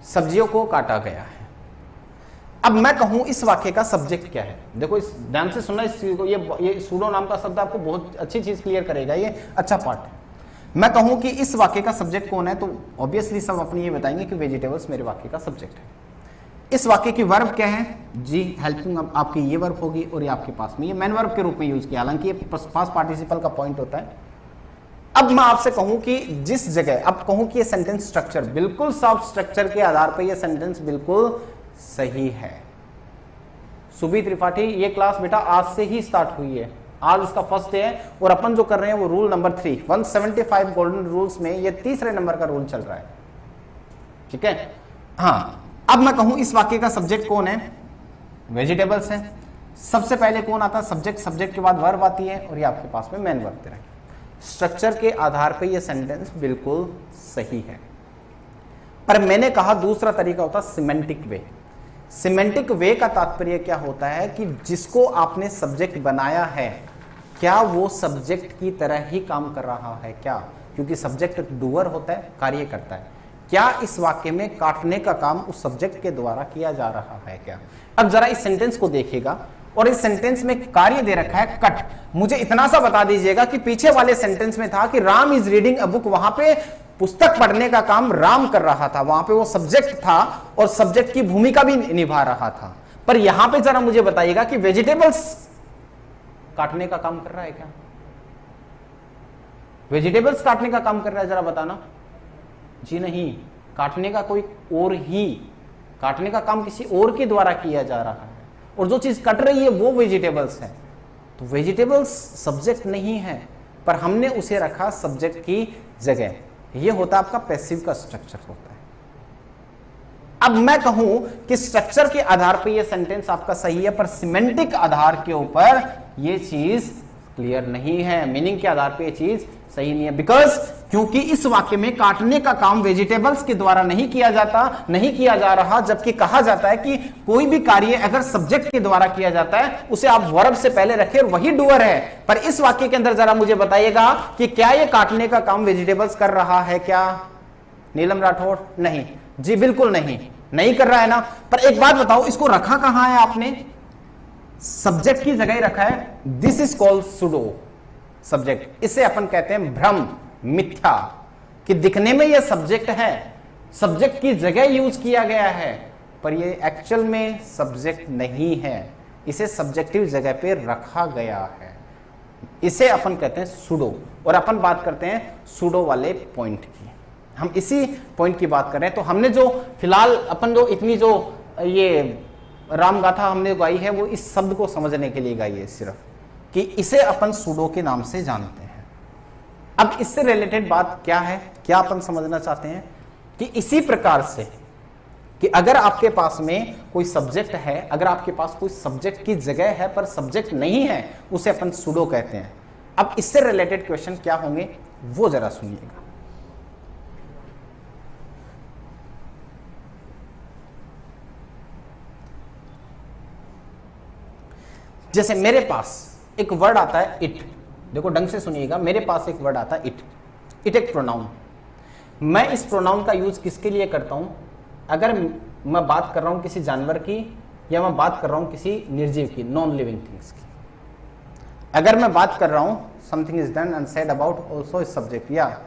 A: सब्जियों को काटा गया है। अब मैं कहूं इस वाक्य का सब्जेक्ट क्या है। देखो, इस ध्यान से सुनना, इस चीज को, ये सूडो नाम का शब्द आपको बहुत अच्छी चीज क्लियर करेगा, ये अच्छा पार्ट है। मैं कहूं कि इस वाक्य का सब्जेक्ट कौन है, तो ऑब्वियसली सब अपनी ये बताएंगे कि वेजिटेबल्स मेरे वाक्य का सब्जेक्ट है। इस वाक्य की वर्ब क्या है, जी हेल्पिंग आपकी ये वर्ब होगी, और ये आपके पास में ये मेन वर्ब के रूप में यूज किया, हालांकि ये पास्ट पार्टिसिपल का पॉइंट होता है। अब मैं आपसे कहूं कि जिस जगह, अब कहूं कि ये सेंटेंस स्ट्रक्चर बिल्कुल साफ स्ट्रक्चर के आधार पर ये सेंटेंस बिल्कुल सही है। सुबी त्रिपाठी, ये क्लास बेटा आज से ही स्टार्ट हुई है, आज इसका फर्स्ट डे है, और अपन जो कर रहे हैं वो रूल नंबर 3, 175 गोल्डन रूल्स में ये तीसरे नंबर का रूल चल रहा है, ठीक है। हाँ, अब मैं कहूं इस वाक्य का सब्जेक्ट कौन है, वेजिटेबल्स है। सबसे पहले कौन आता है, सब्जेक्ट, सब्जेक्ट के बाद वर्ब आती है, और ये आपके पास में मेन वर्ब दे रहा है। स्ट्रक्चर के आधार पे ये सेंटेंस बिल्कुल सही है। पर मैंने कहा दूसरा तरीका होता है सिमेंटिक वे। सिमेंटिक वे का तात्पर्य क्या होता है कि जिसको आपने सब्जेक्ट बनाया है, क्या वो सब्जेक्ट की तरह ही काम कर रहा है क्या, क्योंकि सब्जेक्ट डूअर होता है, कार्य करता है। क्या इस वाक्य में काटने का काम उस सब्जेक्ट के द्वारा किया जा रहा है क्या। अब जरा इस सेंटेंस को देखिएगा, और इस सेंटेंस में कार्य दे रखा है कट। मुझे इतना सा बता दीजिएगा कि पीछे वाले सेंटेंस में था कि Ram is reading a book, वहां पे पुस्तक पढ़ने का काम राम कर रहा था, वहां पे वो सब्जेक्ट था और सब्जेक्ट की भूमिका भी निभा रहा था। पर यहां पे जरा मुझे बताइएगा कि वेजिटेबल्स काटने का काम कर रहा है क्या, वेजिटेबल्स काटने का काम कर रहा है, जरा बताना। जी नहीं, काटने का कोई और ही, काटने का काम किसी और के द्वारा किया जा रहा है, और जो चीज कट रही है वो वेजिटेबल्स है। तो वेजिटेबल्स सब्जेक्ट नहीं है, पर हमने उसे रखा सब्जेक्ट की जगह। ये होता है आपका पैसिव का स्ट्रक्चर होता है। अब मैं कहूं कि स्ट्रक्चर के आधार पर यह सेंटेंस आपका सही है, पर सिमेंटिक आधार के ऊपर यह चीज क्लियर नहीं है, मीनिंग के आधार पर यह चीज सही नहीं है। बिकॉज क्योंकि इस वाक्य में काटने का काम वेजिटेबल्स के द्वारा नहीं किया जाता, नहीं किया जा रहा, जबकि कहा जाता है कि कोई भी कार्य अगर सब्जेक्ट के द्वारा किया जाता है उसे आप वर्ब से पहले रखें, वही डूअर है। पर इस वाक्य के अंदर जरा मुझे बताइएगा कि क्या यह काटने का काम वेजिटेबल्स कर रहा है क्या, नीलम राठौड़? नहीं जी, बिल्कुल नहीं कर रहा है ना। पर एक बात बताओ, इसको रखा कहां है आपने, सब्जेक्ट की जगह ही रखा है। This is called pseudo subject. इसे अपन कहते हैं भ्रम, मिथ्या, कि दिखने में यह सब्जेक्ट है, सब्जेक्ट की जगह यूज किया गया है, पर यह एक्चुअल में सब्जेक्ट नहीं है, इसे सब्जेक्टिव जगह पे रखा गया है। इसे अपन कहते हैं सुडो। और अपन बात करते हैं सुडो वाले पॉइंट की, हम इसी पॉइंट की बात कर रहे हैं। तो हमने जो फिलहाल अपन जो इतनी जो ये राम गाथा हमने गाई है, वो इस शब्द को समझने के लिए गाई है सिर्फ, कि इसे अपन सुडो के नाम से जानते हैं। अब इससे रिलेटेड बात क्या है, क्या अपन समझना चाहते हैं कि इसी प्रकार से कि अगर आपके पास में कोई सब्जेक्ट है, अगर आपके पास कोई सब्जेक्ट की जगह है पर सब्जेक्ट नहीं है, उसे अपन सुडो कहते हैं। अब इससे रिलेटेड क्वेश्चन क्या होंगे वो जरा सुनिएगा। जैसे मेरे पास एक वर्ड आता है इट, देखो ढंग से सुनिएगा, मेरे पास एक वर्ड आता है इट, इट एक प्रोनाउन। मैं इस प्रोनाउन का यूज किसके लिए करता हूं? अगर मैं बात कर रहा हूं किसी जानवर की, या मैं बात कर रहा हूं किसी निर्जीव की, नॉन लिविंग थिंग्स की। अगर मैं बात कर रहा हूं something is done and said about also is subject, या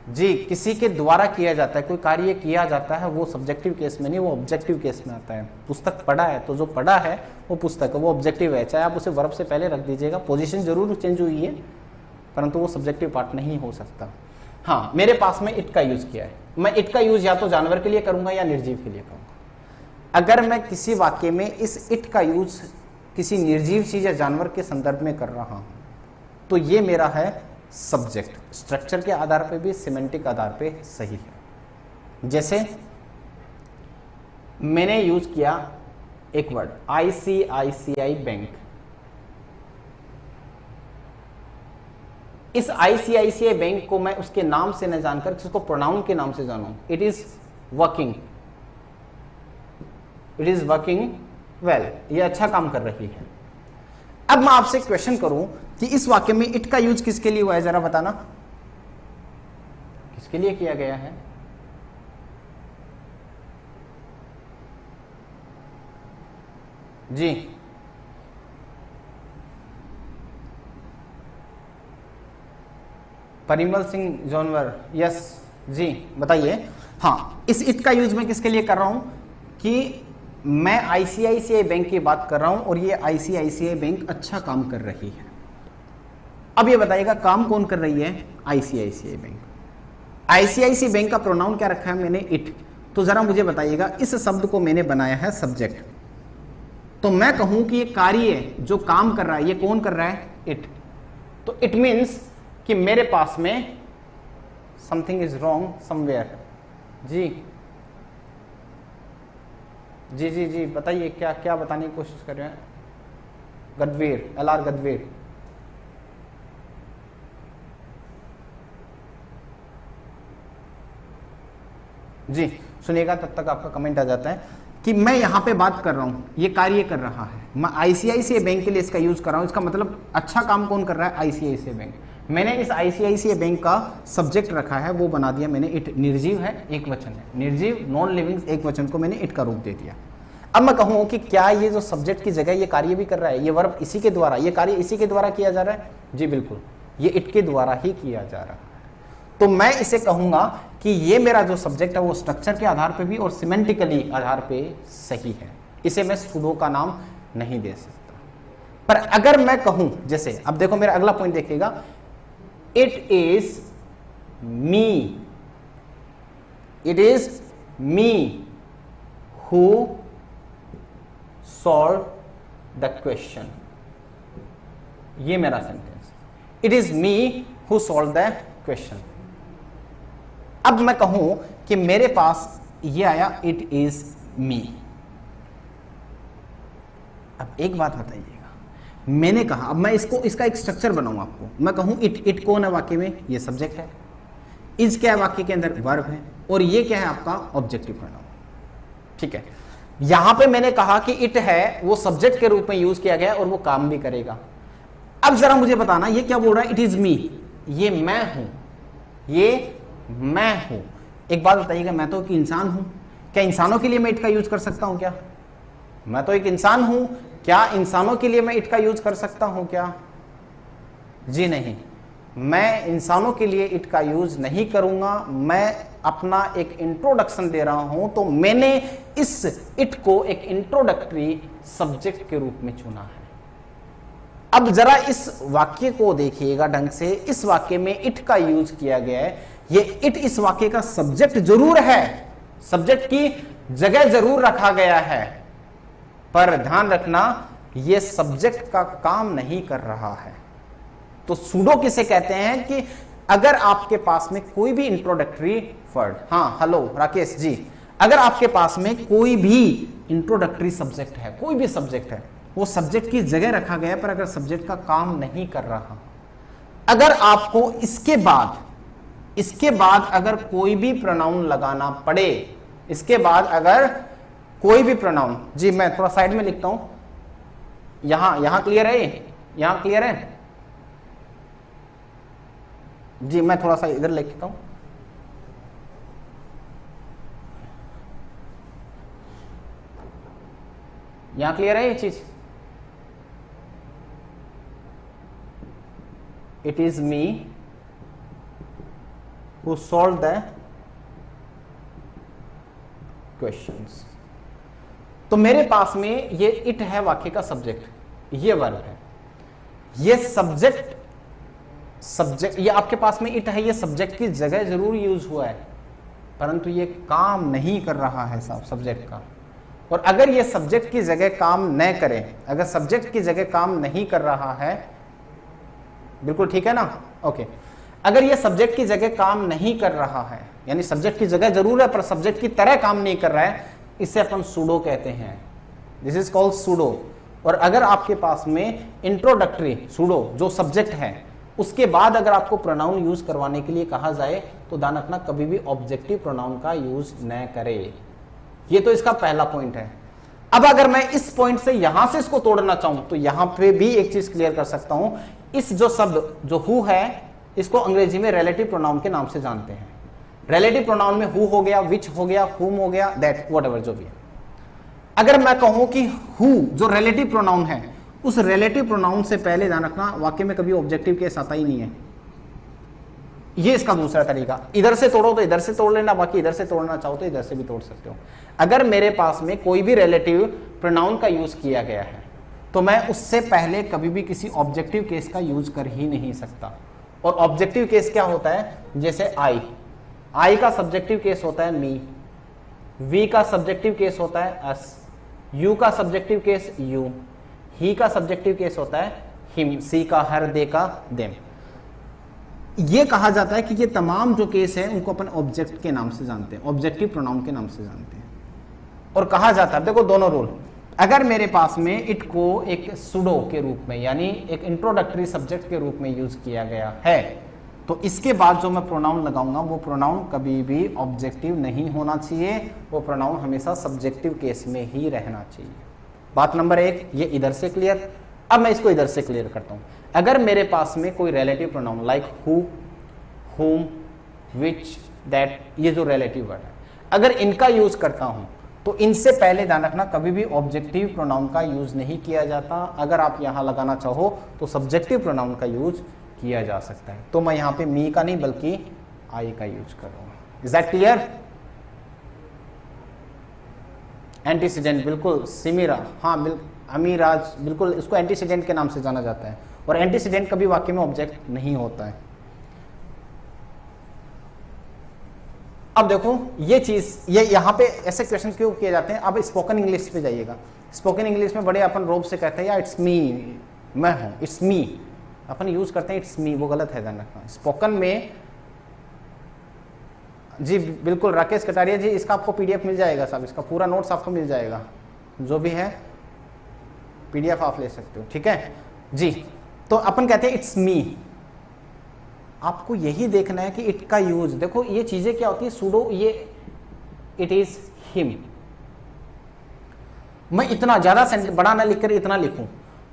A: जी किसी के द्वारा किया जाता है, कोई कार्य किया जाता है, वो सब्जेक्टिव केस में नहीं, वो ऑब्जेक्टिव केस में आता है। पुस्तक पढ़ा है तो जो पढ़ा है वो पुस्तक है, वो ऑब्जेक्टिव है, चाहे आप उसे वर्ब से पहले रख दीजिएगा, पोजीशन जरूर चेंज हुई है परंतु वो सब्जेक्टिव पार्ट नहीं हो सकता। हाँ, मेरे पास में इट का यूज किया है, मैं इट का यूज या तो जानवर के लिए करूंगा या निर्जीव के लिए करूंगा। अगर मैं किसी वाक्य में इस इट का यूज किसी निर्जीव चीज या जानवर के संदर्भ में कर रहा हूं तो ये मेरा है सब्जेक्ट। स्ट्रक्चर के आधार पे भी, सिमेंटिक आधार पे सही है। जैसे मैंने यूज किया एक वर्ड आईसीआईसीआई बैंक। इस आईसीआईसीआई बैंक को मैं उसके नाम से न जानकर किसको प्रोनाउन के नाम से जानूं, it is working, it is working well, ये अच्छा काम कर रही है। अब मैं आपसे क्वेश्चन करूं कि इस वाक्य में इट का यूज किसके लिए हुआ है, जरा बताना किसके लिए किया गया है? जी परिमल सिंह जॉनवर, यस जी बताइए। हाँ, इस इट का यूज मैं किसके लिए कर रहा हूं कि मैं आईसीआईसीआई बैंक की बात कर रहा हूं और ये आईसीआईसीआई बैंक अच्छा काम कर रही है। अब ये बताइएगा काम कौन कर रही है? ICICI bank. आईसीआईसीआई बैंक का प्रोनाउन क्या रखा है मैंने? इट। तो जरा मुझे बताइएगा, इस शब्द को मैंने बनाया है सब्जेक्ट, तो मैं कहूं कि ये कार्य जो काम कर रहा है ये कौन कर रहा है? इट। तो इट मीन्स कि मेरे पास में समथिंग इज रॉन्ग समवेयर। जी जी जी जी बताइए, क्या क्या बताने की कोशिश कर रहे हैं? गदवीर, LR गदवीर। जी सुनिएगा, तब तक आपका कमेंट आ जाता है कि मैं यहां पे बात कर रहा हूं ये कार्य कर रहा है, मैं आईसीआईसीआई बैंक के लिए इसका यूज कर रहा हूं। इसका मतलब अच्छा काम कौन कर रहा है? ICICI bank. मैंने इस आईसीआईसीआई बैंक का सब्जेक्ट रखा है, वो बना दिया मैंने इट। निर्जीव है, एक वचन है, निर्जीव नॉन लिविंग एक वचन को मैंने इट का रूप दे दिया। अब मैं कहूं कि क्या ये जो सब्जेक्ट की जगह ये कार्य भी कर रहा है, ये वर्ब इसी के द्वारा, ये कार्य इसी के द्वारा किया जा रहा है? जी बिल्कुल, ये इट के द्वारा ही किया जा रहा है। तो मैं इसे कहूंगा कि ये मेरा जो सब्जेक्ट है वो स्ट्रक्चर के आधार पे भी और सिमेंटिकली आधार पे सही है। इसे मैं सुडो का नाम नहीं दे सकता। पर अगर मैं कहूं, जैसे अब देखो मेरा अगला पॉइंट देखिएगा, it is me, it is me who solve the question. ये मेरा sentence, it is me who solve the question. अब मैं कहूं कि मेरे पास ये आया इट इज मी। अब एक बात बताइएगा, मैंने कहा, अब मैं इसका एक स्ट्रक्चर बनाऊं आपको। मैं कहूं इट कौन है वाक्य में? ये सब्जेक्ट है। इज क्या है वाक्य के अंदर? वर्ब है। और ये क्या है आपका? Objective pronoun. ठीक है, यहां पे मैंने कहा कि इट है, वो सब्जेक्ट के रूप में यूज किया गया और वो काम भी करेगा। अब जरा मुझे बताना, ये क्या बोल रहा है? इट इज मी, ये मैं हूं, ये मैं हूं। एक बात बताइएगा, मैं तो एक इंसान हूं, क्या इंसानों के लिए मैं इट का यूज कर सकता हूं क्या? मैं तो एक इंसान हूं, क्या इंसानों के लिए मैं इट का यूज कर सकता हूं क्या? जी नहीं, मैं इंसानों के लिए इट का यूज नहीं करूंगा। मैं अपना एक इंट्रोडक्शन दे रहा हूं, तो मैंने इस इट को एक इंट्रोडक्टरी सब्जेक्ट के रूप में चुना है। अब जरा इस वाक्य को देखिएगा ढंग से, इस वाक्य में इट का यूज किया गया है। ये इट इस वाक्य का सब्जेक्ट जरूर है, सब्जेक्ट की जगह जरूर रखा गया है, पर ध्यान रखना ये सब्जेक्ट का काम नहीं कर रहा है। तो सूडो किसे कहते हैं कि अगर आपके पास में कोई भी इंट्रोडक्टरी वर्ड, हाँ हेलो राकेश जी, अगर आपके पास में कोई भी इंट्रोडक्टरी सब्जेक्ट है, कोई भी सब्जेक्ट है, वो सब्जेक्ट की जगह रखा गया है, पर अगर सब्जेक्ट का काम नहीं कर रहा, अगर आपको इसके बाद इसके बाद अगर कोई भी प्रोनाउन लगाना पड़े, इसके बाद अगर कोई भी प्रोनाउन, जी मैं थोड़ा साइड में लिखता हूं, यहां क्लियर है, यहां क्लियर है जी, मैं थोड़ा सा इधर लिखता हूं, यहां क्लियर है ये चीज। It is me who solve the questions. तो मेरे पास में ये इट है वाक्य का सब्जेक्ट, ये वर्ब है, ये सब्जेक्ट ये आपके पास में इट है, ये सब्जेक्ट की जगह जरूर यूज हुआ है, परंतु ये काम नहीं कर रहा है साहब सब्जेक्ट का। और अगर ये सब्जेक्ट की जगह काम न करे, अगर सब्जेक्ट की जगह काम नहीं कर रहा है, बिल्कुल ठीक है ना, ओके, अगर ये सब्जेक्ट की जगह काम नहीं कर रहा है, यानी सब्जेक्ट की जगह जरूर है पर सब्जेक्ट की तरह काम नहीं कर रहा है, इसे अपन सूडो कहते हैं, दिस इज कॉल्ड सूडो। और अगर आपके पास में इंट्रोडक्टरी सूडो जो सब्जेक्ट है, उसके बाद अगर आपको प्रोनाउन यूज करवाने के लिए कहा जाए तो ध्यान रखना कभी भी ऑब्जेक्टिव प्रोनाउन का यूज न करे। ये तो इसका पहला पॉइंट है। अब अगर मैं इस पॉइंट से यहां से इसको तोड़ना चाहूं तो यहां पे भी एक चीज क्लियर कर सकता हूं, इस जो शब्द जो हु है, इसको अंग्रेजी में रिलेटिव प्रोनाउन के नाम से जानते हैं। रिलेटिव प्रोनाउन में हु हो गया, विच हो गया, हुम हो गया, दैट, व्हाटएवर जो भी है। अगर मैं कहूं कि हु जो रिलेटिव प्रोनाउन है, उस रिलेटिव प्रोनाउन से पहले ध्यान रखना वाक्य में कभी ऑब्जेक्टिव केस आता ही नहीं है। ये इसका दूसरा तरीका, इधर से तोड़ो तो इधर से तोड़ लेना, बाकी इधर से तोड़ना चाहो तो इधर से भी तोड़ सकते हो। अगर मेरे पास में कोई भी रिलेटिव प्रोनाउन का यूज किया गया है तो मैं उससे पहले कभी भी किसी ऑब्जेक्टिव केस का यूज कर ही नहीं सकता। और ऑब्जेक्टिव केस क्या होता है, जैसे आई का सब्जेक्टिव केस होता है मी, वी का सब्जेक्टिव केस होता है अस, यू का सब्जेक्टिव केस यू, ही का सब्जेक्टिव केस होता है हिम, सी का हर, दे का देम। ये कहा जाता है कि ये तमाम जो केस है उनको अपन ऑब्जेक्ट के नाम से जानते हैं, ऑब्जेक्टिव प्रोनाउन के नाम से जानते हैं। और कहा जाता है, देखो दोनों रूल, अगर मेरे पास में इट को एक सूडो के रूप में यानी एक इंट्रोडक्टरी सब्जेक्ट के रूप में यूज किया गया है तो इसके बाद जो मैं प्रोनाउन लगाऊंगा वो प्रोनाउन कभी भी ऑब्जेक्टिव नहीं होना चाहिए, वो प्रोनाउन हमेशा सब्जेक्टिव केस में ही रहना चाहिए। बात नंबर एक, ये इधर से क्लियर। अब मैं इसको इधर से क्लियर करता हूं। अगर मेरे पास में कोई रिलेटिव प्रोनाउन लाइक हु, हुम, विच, दैट, ये जो रिलेटिव वर्ड है, अगर इनका यूज करता हूं तो इनसे पहले ध्यान रखना कभी भी ऑब्जेक्टिव प्रोनाउन का यूज नहीं किया जाता। अगर आप यहां लगाना चाहो तो सब्जेक्टिव प्रोनाउन का यूज किया जा सकता है। तो मैं यहां पे मी का नहीं बल्कि आई का यूज करूंगा। Is that clear? एंटीसीडेंट, बिल्कुल सिमीरा, हाँ बिल्कुल अमीराज, बिल्कुल इसको एंटीसीडेंट के नाम से जाना जाता है। और एंटीसीडेंट कभी वाक्य में ऑब्जेक्ट नहीं होता है। अब देखो ये चीज, ये यहां पे ऐसे क्वेश्चन क्यों किए जाते हैं। अब स्पोकन इंग्लिश पे जाइएगा। स्पोकन इंग्लिश में बड़े अपन रोब से कहते हैं या इट्स मी, मैं हूं, इट्स मी, अपन यूज करते हैं इट्स मी, वो गलत है, ध्यान रखना। स्पोकन में जी बिल्कुल राकेश कटारिया जी, इसका आपको पीडीएफ मिल जाएगा साहब, इसका पूरा नोट्स आपको मिल जाएगा, जो भी है पीडीएफ आप ले सकते हो, ठीक है जी। तो अपन कहते हैं इट्स मी, आपको यही देखना है कि इट का यूज, देखो ये चीजें क्या होती है, सूडो, ये इट इज हिम। मैं इतना ज्यादा बड़ा ना लिखकर इतना लिखूं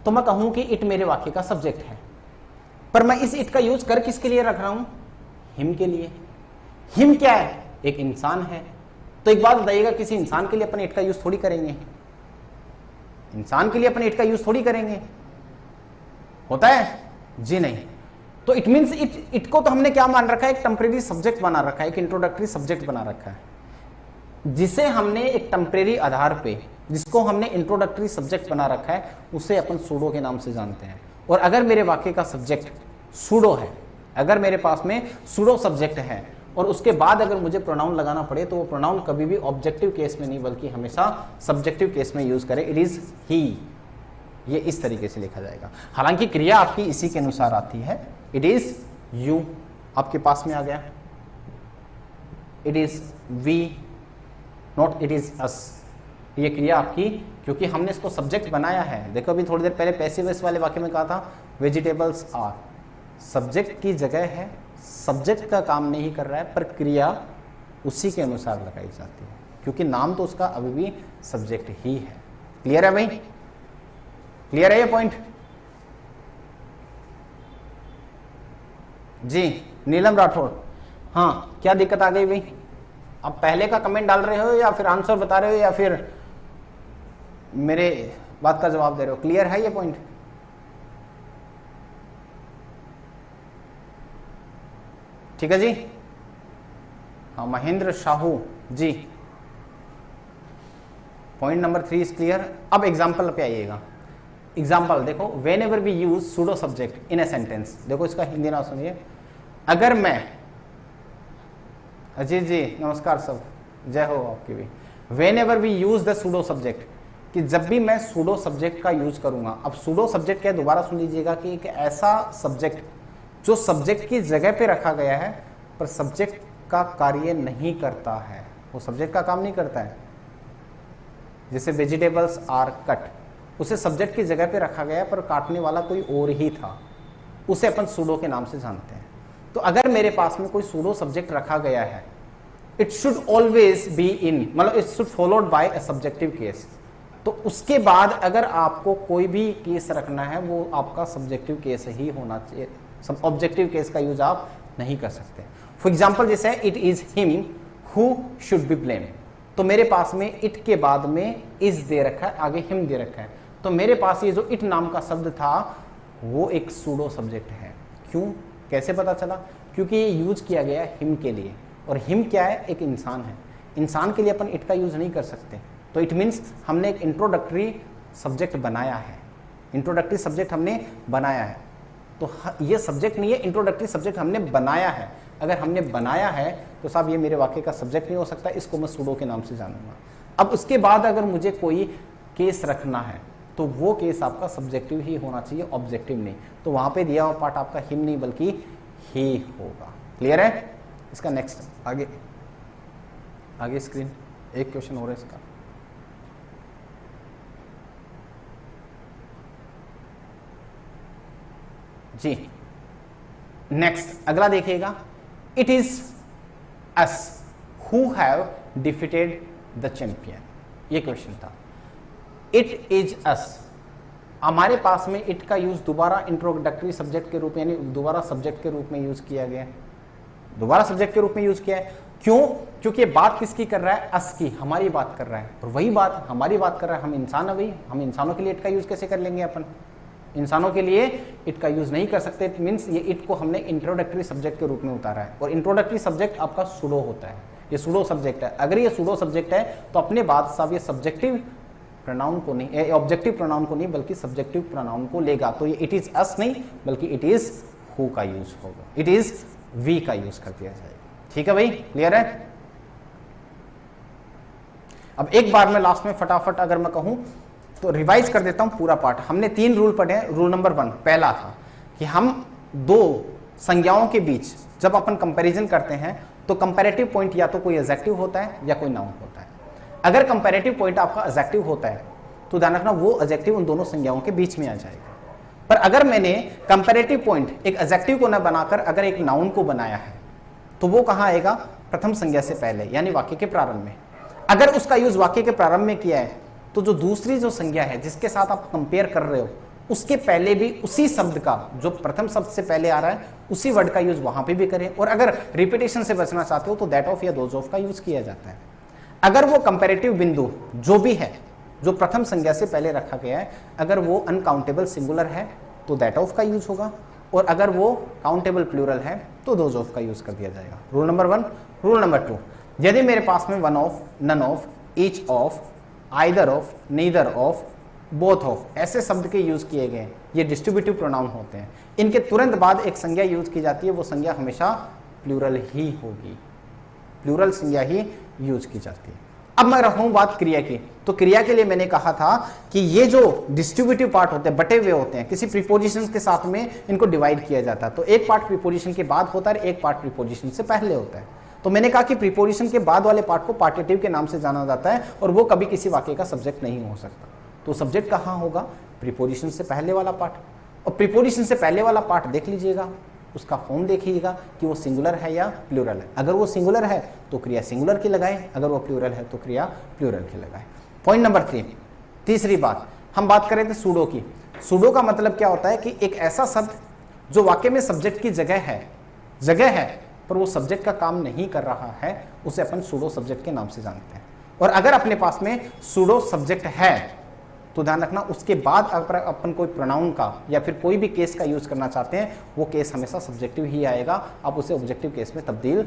A: तो मैं कहूं कि इट मेरे वाक्य का सब्जेक्ट है, पर मैं इस इट का यूज कर किसके लिए रख रहा हूं, हिम के लिए। हिम क्या है, एक इंसान है। तो एक बात बताइएगा, किसी इंसान के लिए अपन इट का यूज थोड़ी करेंगे, इंसान के लिए अपन इट का यूज थोड़ी करेंगे, होता है जी नहीं। तो इट मींस इट को तो हमने क्या मान रखा है, एक टेम्परेरी सब्जेक्ट बना रखा है, एक इंट्रोडक्टरी सब्जेक्ट बना रखा है, जिसे हमने एक टेम्परेरी आधार पे, जिसको हमने इंट्रोडक्टरी सब्जेक्ट बना रखा है, उसे अपन सूडो के नाम से जानते हैं। और अगर मेरे वाक्य का सब्जेक्ट सूडो है, अगर मेरे पास में सूडो सब्जेक्ट है और उसके बाद अगर मुझे प्रोनाउन लगाना पड़े तो वो प्रोनाउन कभी भी ऑब्जेक्टिव केस में नहीं बल्कि हमेशा सब्जेक्टिव केस में यूज करें। इट इज ही, ये इस तरीके से लिखा जाएगा। हालांकि क्रिया आपकी इसी के अनुसार आती है। इट इज यू आपके पास में आ गया, it is we, not it is us. ये क्रिया आपकी, क्योंकि हमने इसको सब्जेक्ट बनाया है। देखो अभी थोड़ी देर पहले पैसिव वॉइस वाले वाक्य में कहा था वेजिटेबल्स आर, सब्जेक्ट की जगह है सब्जेक्ट का काम नहीं कर रहा है, पर क्रिया उसी के अनुसार लगाई जाती है, क्योंकि नाम तो उसका अभी भी सब्जेक्ट ही है। क्लियर है भाई? क्लियर है ये पॉइंट? जी नीलम राठौड़, हाँ क्या दिक्कत आ गई भाई? आप पहले का कमेंट डाल रहे हो या फिर आंसर बता रहे हो या फिर मेरे बात का जवाब दे रहे हो? क्लियर है ये पॉइंट? ठीक है जी। हाँ Mahendra Sahu ji, point number 3 is clear. अब एग्जाम्पल पे आइएगा। एग्जाम्पल देखो, whenever we use pseudo subject in a sentence. देखो इसका हिंदी नाम सुनिए। अगर मैं, अजीत जी नमस्कार सब, जय हो आपकी भी। Whenever we use the pseudo subject, कि जब भी मैं सूडो सब्जेक्ट का यूज करूंगा। अब सूडो सब्जेक्ट क्या, दोबारा सुन लीजिएगा, कि एक ऐसा सब्जेक्ट जो सब्जेक्ट की जगह पे रखा गया है पर सब्जेक्ट का कार्य नहीं करता है, वो सब्जेक्ट का काम नहीं करता है। जैसे वेजिटेबल्स आर कट, उसे सब्जेक्ट की जगह पे रखा गया पर काटने वाला कोई और ही था, उसे अपन सूडो के नाम से जानते हैं। तो अगर मेरे पास में कोई सूडो सब्जेक्ट रखा गया है, it should always be in, मतलब it should followed by a subjective case. तो उसके बाद अगर आपको कोई भी केस रखना है वो आपका सब्जेक्टिव केस ही होना चाहिए। सब ऑब्जेक्टिव केस का यूज आप नहीं कर सकते। फॉर एग्जाम्पल जैसे it is him who should be blame, तो मेरे पास में इट के बाद में इज दे रखा है, आगे हिम दे रखा है। तो मेरे पास ये जो इट नाम का शब्द था वो एक सूडो सब्जेक्ट है। क्यों, कैसे पता चला? क्योंकि ये यूज किया गया हिम के लिए, और हिम क्या है, एक इंसान है। इंसान के लिए अपन इट का यूज नहीं कर सकते। तो इट मीन्स हमने एक इंट्रोडक्टरी सब्जेक्ट बनाया है, इंट्रोडक्टरी सब्जेक्ट हमने बनाया है। तो ये सब्जेक्ट नहीं है, इंट्रोडक्टरी सब्जेक्ट हमने बनाया है। अगर हमने बनाया है तो साहब ये मेरे वाक्य का सब्जेक्ट नहीं हो सकता, इसको मैं सूडो के नाम से जानूंगा। अब उसके बाद अगर मुझे कोई केस रखना है तो वो केस आपका सब्जेक्टिव ही होना चाहिए, ऑब्जेक्टिव नहीं। तो वहां पे दिया हुआ पार्ट आपका हिम नहीं बल्कि ही होगा। क्लियर है? इसका नेक्स्ट आगे, आगे स्क्रीन, एक क्वेश्चन हो रहा है इसका। जी नेक्स्ट अगला देखिएगा। It is us who have defeated the champion, ये क्वेश्चन था। इट इज अस, हमारे पास में इट का यूज दोबारा इंट्रोडक्टरी सब्जेक्ट के रूप में, यानी दोबारा सब्जेक्ट के रूप में यूज किया गया है। दोबारा सब्जेक्ट के रूप में यूज किया है। क्यों? क्योंकि ये बात किसकी कर रहा है? अस की, हमारी बात कर रहा है। और वही बात हमारी बात कर रहा है, हम इंसान है भाई, हम इंसानों के लिए इट का यूज कैसे कर लेंगे? अपन इंसानों के लिए इट का यूज नहीं कर सकते। इट मीन्स ये इट को हमने इंट्रोडक्टरी सब्जेक्ट के रूप में उतारा है, और इंट्रोडक्टरी सब्जेक्ट आपका सूडो होता है। ये सूडो सब्जेक्ट है। अगर ये सूडो सब्जेक्ट है तो अपने बात साहब ये सब्जेक्टिव प्रोनाउन को नहीं, ऑब्जेक्टिव प्रोनाउन को नहीं बल्कि सब्जेक्टिव प्रोनाउन को लेगा। तो ये इट इज अस नहीं बल्कि इट इज हु का यूज होगा, इट इज वी का यूज कर दिया जाएगा। ठीक है भाई, क्लियर है? अब एक बार में लास्ट में फटाफट अगर मैं कहूं तो रिवाइज कर देता हूं पूरा पार्ट। हमने 3 रूल पढ़े हैं। रूल नंबर 1 पहला था कि हम 2 संज्ञाओं के बीच जब अपन कंपैरिजन करते हैं तो कंपैरेटिव पॉइंट या तो कोई एडजेक्टिव होता है या कोई नाउन होता है। अगर कंपैरेटिव पॉइंट आपका एडजेक्टिव होता है तो ध्यान रखना वो एडजेक्टिव उन दोनों संज्ञाओं के बीच में आ जाएगा। पर अगर मैंने कंपैरेटिव पॉइंट एक एडजेक्टिव को न बनाकर अगर एक नाउन को बनाया है तो वो कहां आएगा? प्रथम संज्ञा से पहले, यानी वाक्य के प्रारंभ में। अगर उसका यूज वाक्य के प्रारंभ में किया है तो जो दूसरी जो संज्ञा है जिसके साथ आप कंपेयर कर रहे हो उसके पहले भी उसी शब्द का, जो प्रथम शब्द से पहले आ रहा है उसी वर्ड का यूज वहां पे भी करें। और अगर रिपीटेशन से बचना चाहते हो तो दैट ऑफ या दोज ऑफ का यूज किया जाता है। अगर वो कंपैरेटिव बिंदु जो भी है जो प्रथम संज्ञा से पहले रखा गया है, अगर वो अनकाउंटेबल सिंगुलर है तो दैट ऑफ का यूज होगा, और अगर वो काउंटेबल प्लूरल है तो दोज ऑफ का यूज कर दिया जाएगा। Rule number 1। रूल नंबर 2, यदि मेरे पास में one of, none of, each of, either of, neither of, both of ऐसे शब्द के यूज किए गए, ये डिस्ट्रीब्यूटिव प्रोनाउन होते हैं। इनके तुरंत बाद एक संज्ञा यूज की जाती है, वो संज्ञा हमेशा प्लूरल ही होगी, प्लूरल संज्ञा ही यूज की जाती है। अब मैं रहूं बात क्रिया की, तो क्रिया के लिए मैंने कहा था कि ये जो डिस्ट्रीब्यूटिव पार्ट होते हैं, बटे हुए होते हैं, किसी प्रीपोजिशन के साथ में इनको डिवाइड किया जाता है। तो एक पार्ट प्रीपोजिशन के बाद होता है, एक पार्ट प्रीपोजिशन से पहले होता है। तो मैंने कहा कि प्रीपोजिशन के बाद वाले पार्ट को पार्टिटिव के नाम से जाना जाता है, और वो कभी किसी वाक्य का सब्जेक्ट नहीं हो सकता। तो सब्जेक्ट कहाँ होगा? प्रीपोजिशन से पहले वाला पार्ट। और प्रीपोजिशन से पहले वाला पार्ट देख लीजिएगा, उसका फॉर्म देखिएगा कि वो सिंगुलर है या प्लूरल है। अगर वो सिंगुलर है तो क्रिया सिंगुलर की लगाएं, अगर वो प्लूरल है तो क्रिया प्लूरल की लगाएं। पॉइंट नंबर 3, तीसरी बात, हम बात करें थे सूडो की। सूडो का मतलब क्या होता है कि एक ऐसा शब्द जो वाक्य में सब्जेक्ट की जगह है पर वो सब्जेक्ट का काम नहीं कर रहा है, उसे अपन सूडो सब्जेक्ट के नाम से जानते हैं। और अगर अपने पास में सूडो सब्जेक्ट है तो ध्यान रखना, उसके बाद अगर अपन कोई प्रोनाउन का या फिर कोई भी केस का यूज करना चाहते हैं, वो केस हमेशा सब्जेक्टिव ही आएगा, आप उसे ऑब्जेक्टिव केस में तब्दील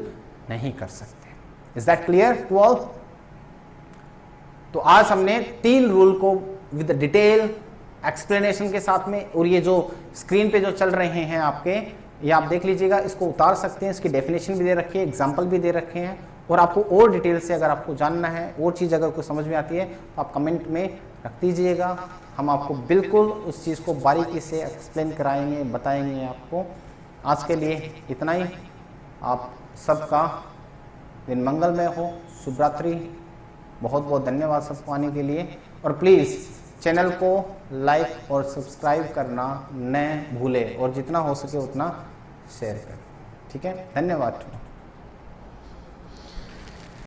A: नहीं कर सकते। Is that clear to all? तो आज हमने 3 रूल को विद डिटेल एक्सप्लेनेशन के साथ में, और ये जो स्क्रीन पे जो चल रहे हैं आपके, ये आप देख लीजिएगा, इसको उतार सकते हैं, इसकी डेफिनेशन भी दे रखी है, एग्जाम्पल भी दे रखे हैं। और आपको और डिटेल से अगर आपको जानना है, और चीज़ अगर कोई समझ में आती है तो आप कमेंट में रख दीजिएगा, हम आपको बिल्कुल उस चीज़ को बारीकी से एक्सप्लेन कराएंगे, बताएंगे आपको। आज के लिए इतना ही। आप सबका दिन मंगलमय हो, शुभ रात्रि। बहुत बहुत धन्यवाद सबको आने के लिए, और प्लीज़ चैनल को लाइक और सब्सक्राइब करना न भूलें, और जितना हो सके उतना शेयर करें। ठीक है, धन्यवाद।